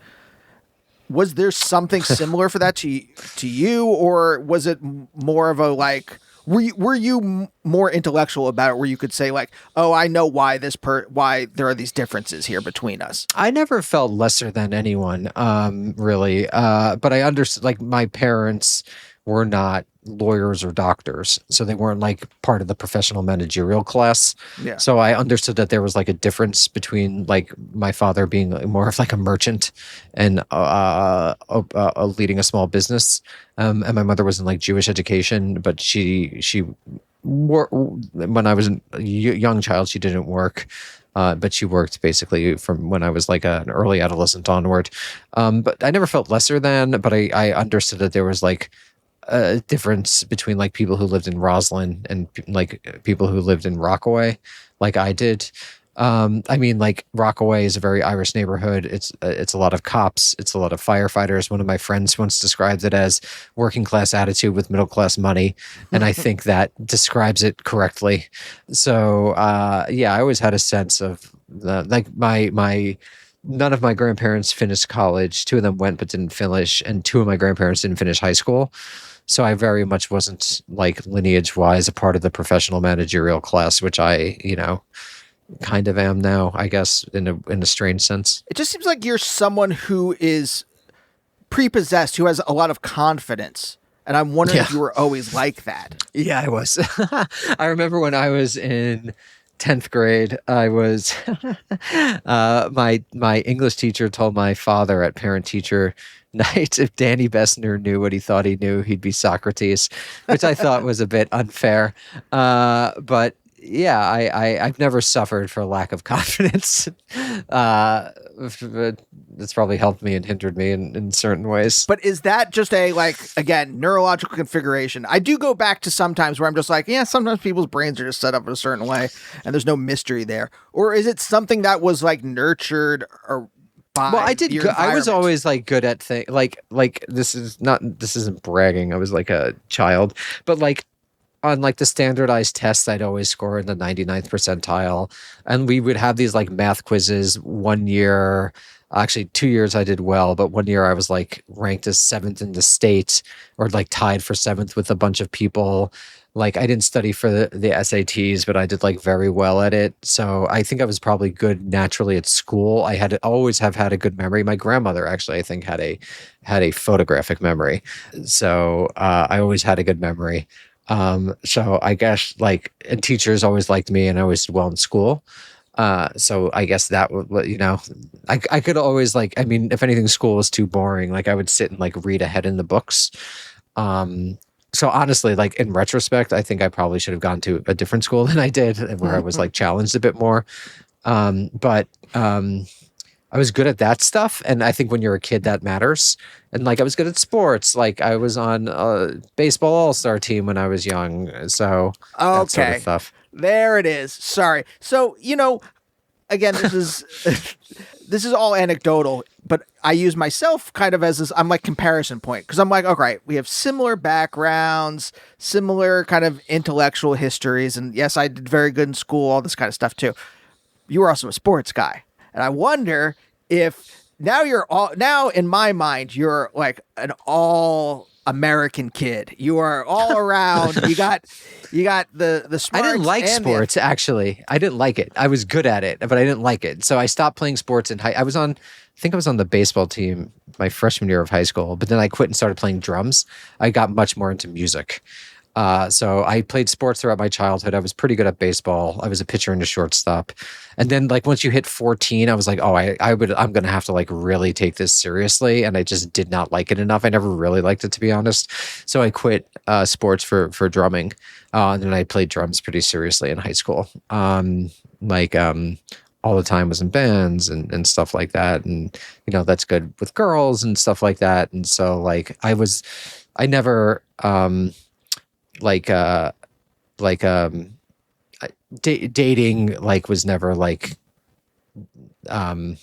Was there something similar for that to you, or was it more of a were you more intellectual about it, where you could say oh, I know why why there are these differences here between us? I never felt lesser than anyone, really. But I understood, my parents were not lawyers or doctors, so they weren't part of the professional managerial class. Yeah. So I understood that there was a difference between my father being more of a merchant and leading a small business, and my mother was in Jewish education, but she when I was a young child, she didn't work. But she worked basically from when I was an early adolescent onward. But I never felt lesser than, but I understood that there was a difference between people who lived in Roslyn and people who lived in Rockaway, I did. Rockaway is a very Irish neighborhood. It's a lot of cops. It's a lot of firefighters. One of my friends once described it as working class attitude with middle class money, and I think that describes it correctly. So I always had a sense of my none of my grandparents finished college. Two of them went but didn't finish, and two of my grandparents didn't finish high school. So I very much wasn't lineage-wise a part of the professional managerial class, which I, kind of am now, I guess, in a strange sense. It just seems like you're someone who is prepossessed, who has a lot of confidence. And I'm wondering if you were always like that. Yeah, I was. I remember when I was in 10th grade, I was my English teacher told my father at parent-teacher night, if Danny Bessner knew what he thought he knew, he'd be Socrates, which I thought was a bit unfair. But yeah, I've never suffered for lack of confidence. It's probably helped me and hindered me in certain ways. But is that just a, like, again, neurological configuration? I do go back to sometimes where I'm just like, yeah, sometimes people's brains are just set up in a certain way and there's no mystery there. Or is it something that was like nurtured or by Well, I did. your I was environment? always like good at things. Like this isn't bragging. I was like a child, but like on like the standardized tests, I'd always score in the 99th percentile. And we would have these like math quizzes one year. Actually, 2 years I did well, but one year I was like ranked as seventh in the state or like tied for seventh with a bunch of people. Like I didn't study for the SATs, but I did like very well at it. So I think I was probably good naturally at school. I had always have had a good memory. My grandmother actually, I think, had a photographic memory. So I always had a good memory. So I guess like, and teachers always liked me and I always did well in school. So I guess that would, I could always like, I mean, if anything, school was too boring, like I would sit and like read ahead in the books. So honestly, like in retrospect, I think I probably should have gone to a different school than I did where I was like challenged a bit more. But I was good at that stuff. And I think when you're a kid, that matters. And like I was good at sports. Like I was on a baseball all-star team when I was young. So that sort Okay. of stuff. There it is. Sorry. So, again, this is this is all anecdotal, but I use myself kind of as this, I'm like comparison point because I'm like, okay, we have similar backgrounds, similar kind of intellectual histories, and yes, I did very good in school, all this kind of stuff too. You were also a sports guy, and I wonder if now in my mind you're like an all American kid. You are all around. You got the smarts. I didn't like and the sports, actually. I didn't like it. I was good at it, but I didn't like it. So I stopped playing sports in I think I was on the baseball team my freshman year of high school, but then I quit and started playing drums. I got much more into music. So I played sports throughout my childhood. I was pretty good at baseball. I was a pitcher and a shortstop. And then like once you hit 14, I was like, oh, I'm going to have to like really take this seriously. And I just did not like it enough. I never really liked it, to be honest. So I quit sports for drumming. And then I played drums pretty seriously in high school. All the time was in bands and stuff like that. And, that's good with girls and stuff like that. And so like I never, dating like was never like what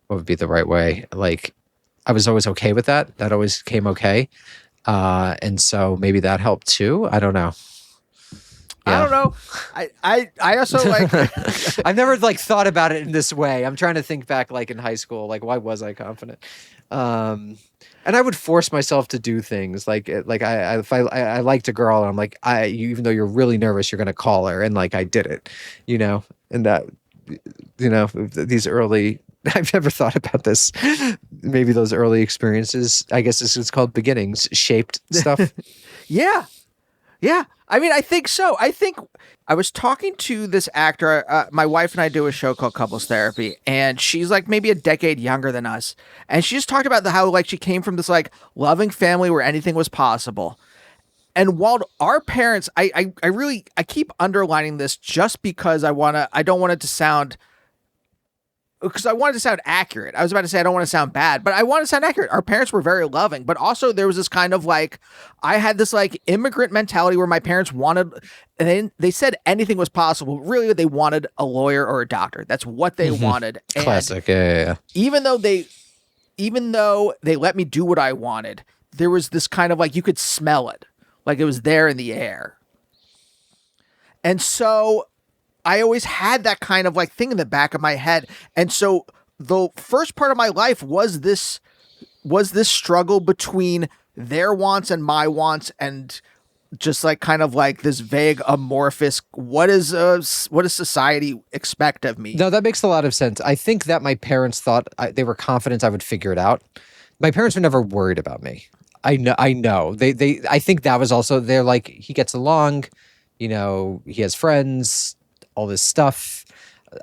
would be the right way, like I was always okay with that always came okay, and so maybe that helped too. I don't know. I don't know. I also like I've never like thought about it in this way. I'm trying to think back like in high school, like why was I confident? And I would force myself to do things like if I liked a girl and I'm like, even though you're really nervous, you're going to call her. And like, I did it, and that, these early, I've never thought about this. Maybe those early experiences, I guess this is called beginnings, shaped stuff. Yeah. Yeah. I mean, I think so. I think I was talking to this actor. My wife and I do a show called Couples Therapy, and she's like maybe a decade younger than us. And she just talked about how like she came from this like loving family where anything was possible. And while our parents, I keep underlining this just because I don't want it to sound, because I wanted to sound accurate. I was about to say I don't want to sound bad, but I want to sound accurate. Our parents were very loving, but also there was this kind of like, I had this like immigrant mentality where my parents wanted, and they said anything was possible. Really, they wanted a lawyer or a doctor. That's what they wanted. And Classic. Yeah. even though they let me do what I wanted, there was this kind of like, you could smell it. Like it was there in the air. And so I always had that kind of like thing in the back of my head. And so the first part of my life was this struggle between their wants and my wants, and just like kind of like this vague amorphous, what does society expect of me? No, that makes a lot of sense. I think that my parents thought they were confident I would figure it out. My parents were never worried about me. I know. I think that was also, they're like, he gets along, he has friends, all this stuff.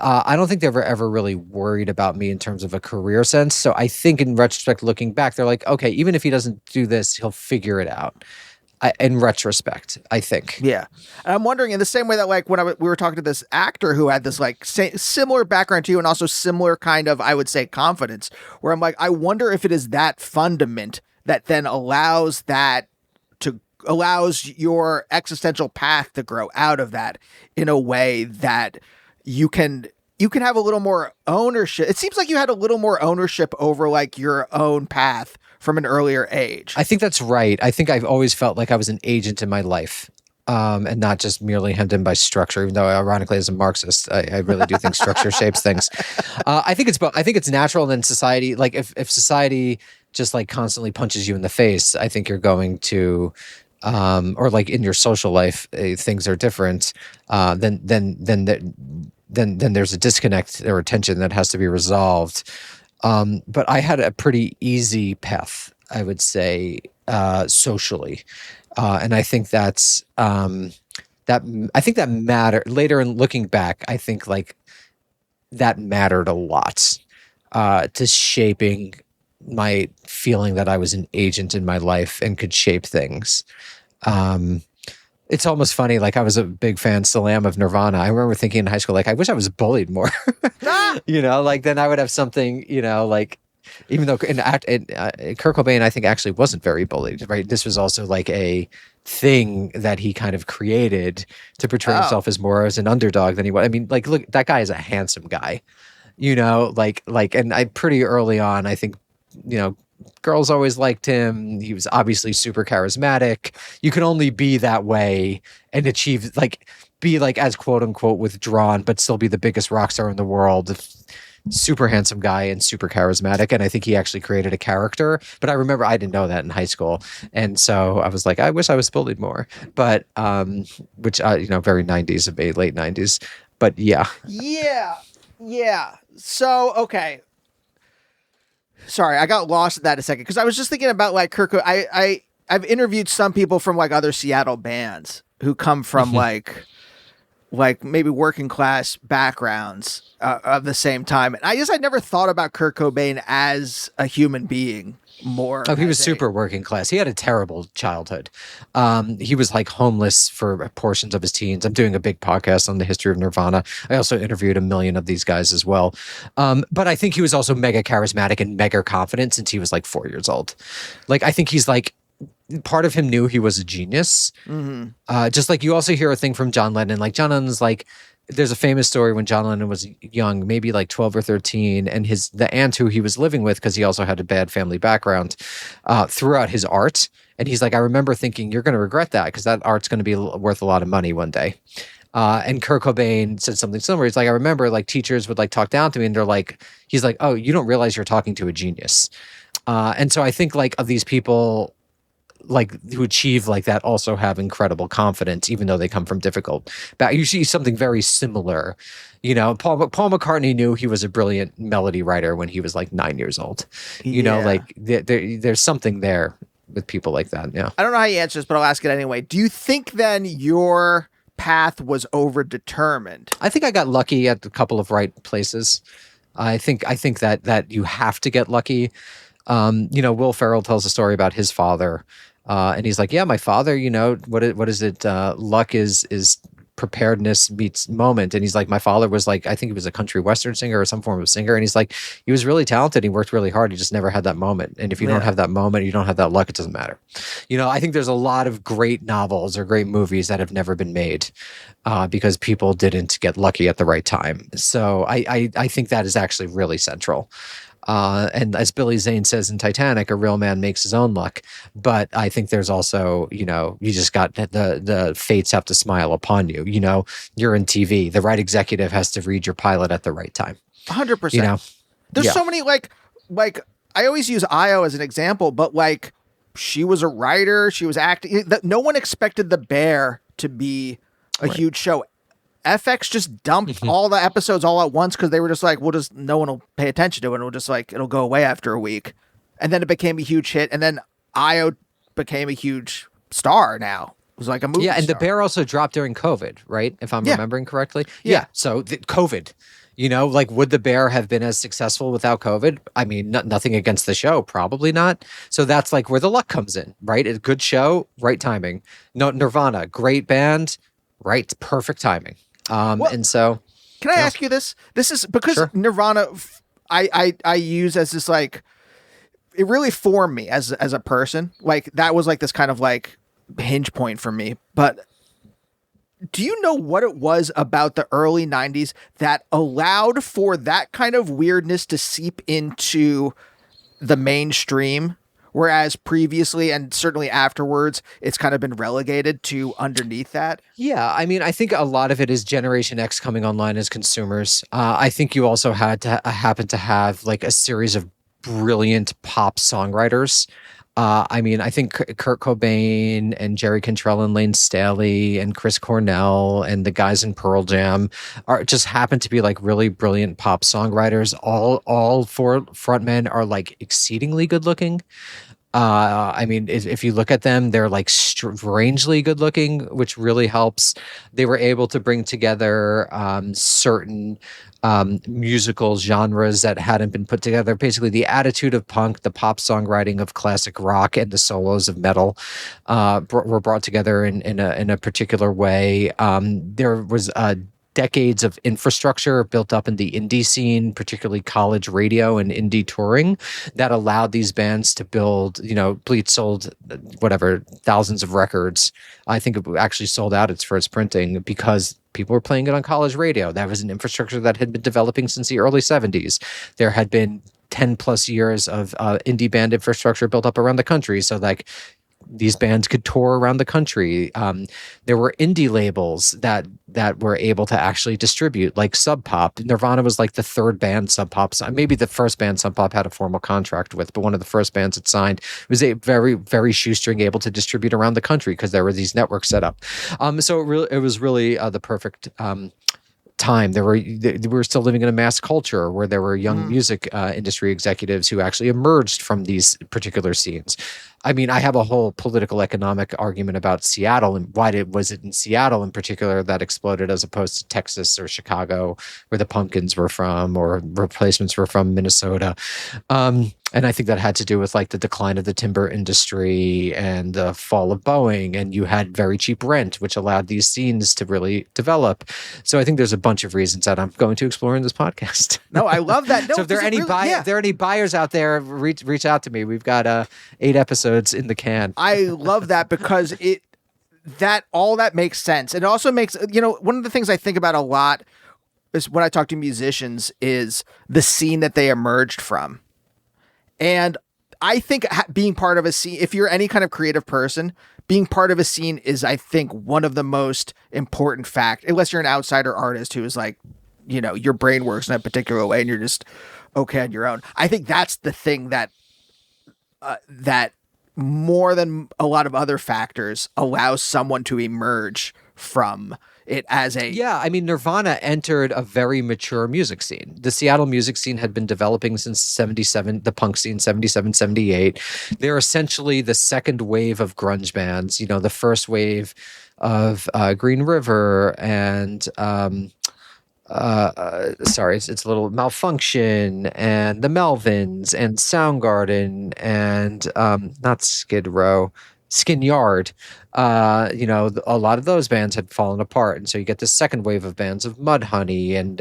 I don't think they were ever really worried about me in terms of a career sense. So I think in retrospect, looking back, they're like, okay, even if he doesn't do this, he'll figure it out. in retrospect, I think. Yeah. And I'm wondering in the same way that like when we were talking to this actor who had this like similar background to you and also similar kind of, I would say, confidence, where I'm like, I wonder if it is that fundament that then allows your existential path to grow out of that in a way that you can have a little more ownership. It seems like you had a little more ownership over like your own path from an earlier age. I think that's right. I think I've always felt like I was an agent in my life. And not just merely hemmed in by structure, even though ironically as a Marxist, I really do think structure shapes things. I think it's both. I think it's natural, and then society, like if society just like constantly punches you in the face, I think you're going to, or like in your social life, things are different. Then there's a disconnect or a tension that has to be resolved. But I had a pretty easy path, I would say, socially. And I think that's that mattered later in looking back. I think like that mattered a lot to shaping my feeling that I was an agent in my life and could shape things. It's almost funny. Like I was a big fan, still am, of Nirvana. I remember thinking in high school, like, I wish I was bullied more, like then I would have something, like, even though Kurt Cobain, I think actually wasn't very bullied, right? This was also like a thing that he kind of created to portray himself as more as an underdog than he was. I mean, like, look, that guy is a handsome guy, and I pretty early on, I think, girls always liked him. He was obviously super charismatic. You can only be that way and achieve, be as quote unquote withdrawn, but still be the biggest rock star in the world. Super handsome guy and super charismatic. And I think he actually created a character. But I remember I didn't know that in high school. And so I was like, I wish I was bullied more. But, which, very 90s of late 90s. But yeah. Yeah. So, okay. Sorry, I got lost in that a second because I was just thinking about like Kurt. I've interviewed some people from like other Seattle bands who come from like maybe working class backgrounds of the same time, and I never thought about Kurt Cobain as a human being more. Oh, he was super working class. He had a terrible childhood. He was like homeless for portions of his teens. I'm doing a big podcast on the history of Nirvana. I also interviewed a million of these guys as well. But I think he was also mega charismatic and mega confident since he was like 4 years old. Like, I think he's like, part of him knew he was a genius. Mm-hmm. Just like you also hear a thing from John Lennon. Like John Lennon's like, there's a famous story when John Lennon was young, maybe like 12 or 13, and the aunt who he was living with, because he also had a bad family background, threw out his art. And he's like, I remember thinking, you're going to regret that because that art's going to be worth a lot of money one day. And Kurt Cobain said something similar. He's like, I remember like teachers would like talk down to me and he's like, oh, you don't realize you're talking to a genius. And so I think like of these people, like who achieve like that also have incredible confidence, even though they come from difficult back. You see something very similar, Paul McCartney knew he was a brilliant melody writer when he was like 9 years old, there's something there with people like that. Yeah. I don't know how you answer this, but I'll ask it anyway. Do you think then your path was overdetermined? I think I got lucky at a couple of right places. I think that you have to get lucky. Will Ferrell tells a story about his father. And he's like, yeah, my father, what is it? Luck is preparedness meets moment. And he's like, my father was like, I think he was a country western singer or some form of singer. And he's like, he was really talented. He worked really hard. He just never had that moment. And if you don't have that moment, you don't have that luck, it doesn't matter. I think there's a lot of great novels or great movies that have never been made because people didn't get lucky at the right time. So I think that is actually really central. And as Billy Zane says in Titanic, a real man makes his own luck. But I think there's also, you just got the fates have to smile upon you. You're in TV. The right executive has to read your pilot at the right time. 100%. There's so many like I always use Io as an example, but like she was a writer, she was acting. No one expected The Bear to be a huge show. FX just dumped all the episodes all at once because they were just like, no one will pay attention to it. And it'll go away after a week. And then it became a huge hit. And then Io became a huge star now. It was like a movie and star. The Bear also dropped during COVID, right? If I'm remembering correctly. Yeah. So COVID, You know, like, would the Bear have been as successful without COVID? I mean, nothing against the show, probably not. So that's like where the luck comes in, right? A good show, right timing. No, Nirvana, great band, right, perfect timing. Well, And so, can I yeah, ask you this? This is because sure. Nirvana, I use as this like, it really formed me as a person. Like that was like this kind of like hinge point for me. But do you know what it was about the early 90s that allowed for that kind of weirdness to seep into the mainstream? Whereas previously and certainly afterwards, it's kind of been relegated to underneath that. Yeah, I mean, I think a lot of it is Generation X coming online as consumers. I think you also had to happen to have like a series of brilliant pop songwriters. I mean, I think Kurt Cobain and Jerry Cantrell and Lane Staley and Chris Cornell and the guys in Pearl Jam are just happen to be like really brilliant pop songwriters. All four frontmen are like exceedingly good looking. I mean, if you look at them, they're like strangely good looking, which really helps. They were able to bring together certain musical genres that hadn't been put together. Basically, the attitude of punk, the pop songwriting of classic rock, and the solos of metal were brought together in a particular way. There was decades of infrastructure built up in the indie scene, particularly college radio and indie touring, that allowed these bands to build, you know, Bleach sold whatever, thousands of records. I think it actually sold out its first printing because people were playing it on college radio. That was an infrastructure that had been developing since the early 70s. There had been 10 plus years of indie band infrastructure built up around the country. So like, these bands could tour around the country. There were indie labels that were able to actually distribute, like Sub Pop. Nirvana was like the third band Sub Pop, maybe the first band Sub Pop had a formal contract with, but one of the first bands it signed. It was a very, very shoestring, able to distribute around the country because there were these networks set up. So it was really the perfect time. We were still living in a mass culture where there were young music industry executives who actually emerged from these particular scenes. I mean, I have a whole political economic argument about Seattle and why was it in Seattle in particular that exploded as opposed to Texas or Chicago, where the Pumpkins were from, or replacements were from Minnesota. And I think that had to do with like the decline of the timber industry and the fall of Boeing. And you had very cheap rent, which allowed these scenes to really develop. So I think there's a bunch of reasons that I'm going to explore in this podcast. No, I love that. No, so if there are any if there are any buyers out there, reach out to me. We've got 8 episodes in the can. I love that because all that makes sense. It also makes, you know, one of the things I think about a lot is when I talk to musicians is the scene that they emerged from. And I think being part of a scene, if you're any kind of creative person, being part of a scene is, I think, one of the most important facts, unless you're an outsider artist who is like, you know, your brain works in a particular way and you're just okay on your own. I think that's the thing that more than a lot of other factors allows someone to emerge from it as a... Yeah, I mean, Nirvana entered a very mature music scene. The Seattle music scene had been developing since 77, the punk scene, 77, 78. They're essentially the second wave of grunge bands, you know, the first wave of Green River and... sorry, it's a little Malfunction and the Melvins and Soundgarden and not Skid Row, Skin Yard. You know, a lot of those bands had fallen apart, and so you get this second wave of bands of Mudhoney and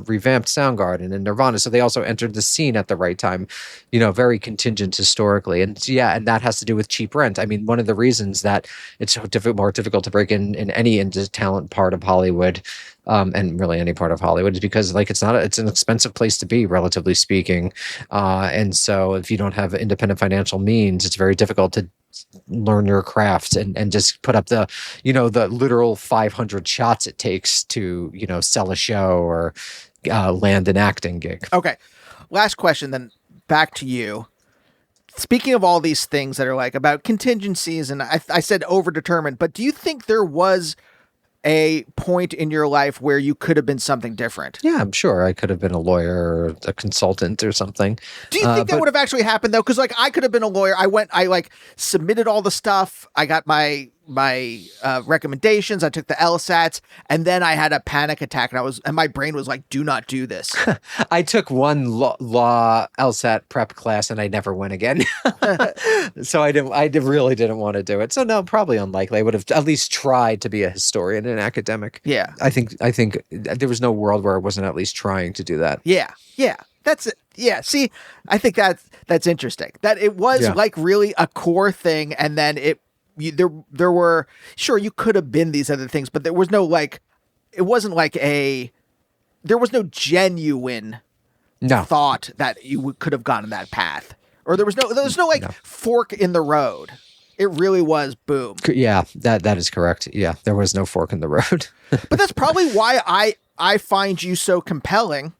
revamped Soundgarden and Nirvana. So they also entered the scene at the right time, you know, very contingent historically, and yeah, and that has to do with cheap rent. I mean, one of the reasons that it's so more difficult to break in any talent part of Hollywood. And really any part of Hollywood is because like it's an expensive place to be, relatively speaking. And so if you don't have independent financial means, it's very difficult to learn your craft and just put up the, you know, the literal 500 shots it takes to, you know, sell a show or land an acting gig. Okay. Last question, then back to you. Speaking of all these things that are like about contingencies, and I said overdetermined, but do you think there was a point in your life where you could have been something different? Yeah, I'm sure I could have been a lawyer or a consultant or something. Do you think that would have actually happened though? Because like I could have been a lawyer. I like submitted all the stuff. I got my recommendations. I took the LSATs, and then I had a panic attack, and my brain was like, "Do not do this." I took one law LSAT prep class and I never went again. So really didn't want to do it. So no, probably unlikely. I would have at least tried to be a historian and academic. Yeah. I think there was no world where I wasn't at least trying to do that. Yeah. Yeah. That's it. Yeah. See, I think that's interesting. That it was like really a core thing, and then there were, sure, you could have been these other things, but there was no it wasn't there was no genuine thought that you could have gone that path, or there was no fork in the road. It really was boom. Yeah, that is correct. Yeah, there was no fork in the road. But that's probably why I find you so compelling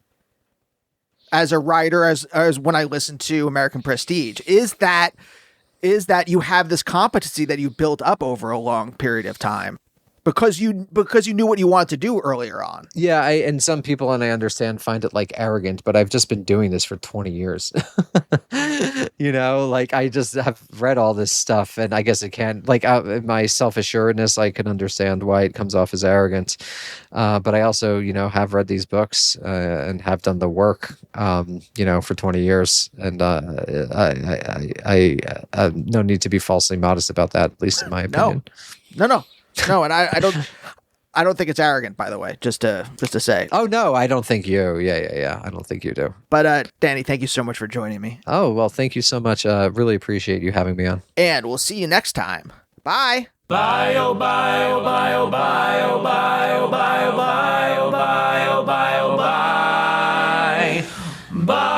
as a writer, as when I listen to American Prestige, is that you have this competency that you built up over a long period of time because you knew what you wanted to do earlier on. Yeah, and some people, and I understand, find it arrogant, but I've just been doing this for 20 years. I just have read all this stuff, and I guess it can, my self-assuredness, I can understand why it comes off as arrogant. But I also, have read these books and have done the work, for 20 years. And I no need to be falsely modest about that, at least in my opinion. No, and I don't think it's arrogant, by the way, just to say. Oh, no, I don't think you. Yeah. I don't think you do. But Danny, thank you so much for joining me. Oh, well, thank you so much. Really appreciate you having me on. And we'll see you next time. Bye. Bye, oh, bye, oh, bye, oh, bye, oh, bye, oh, bye, oh, bye, oh, bye, oh, bye, oh, bye. Bye.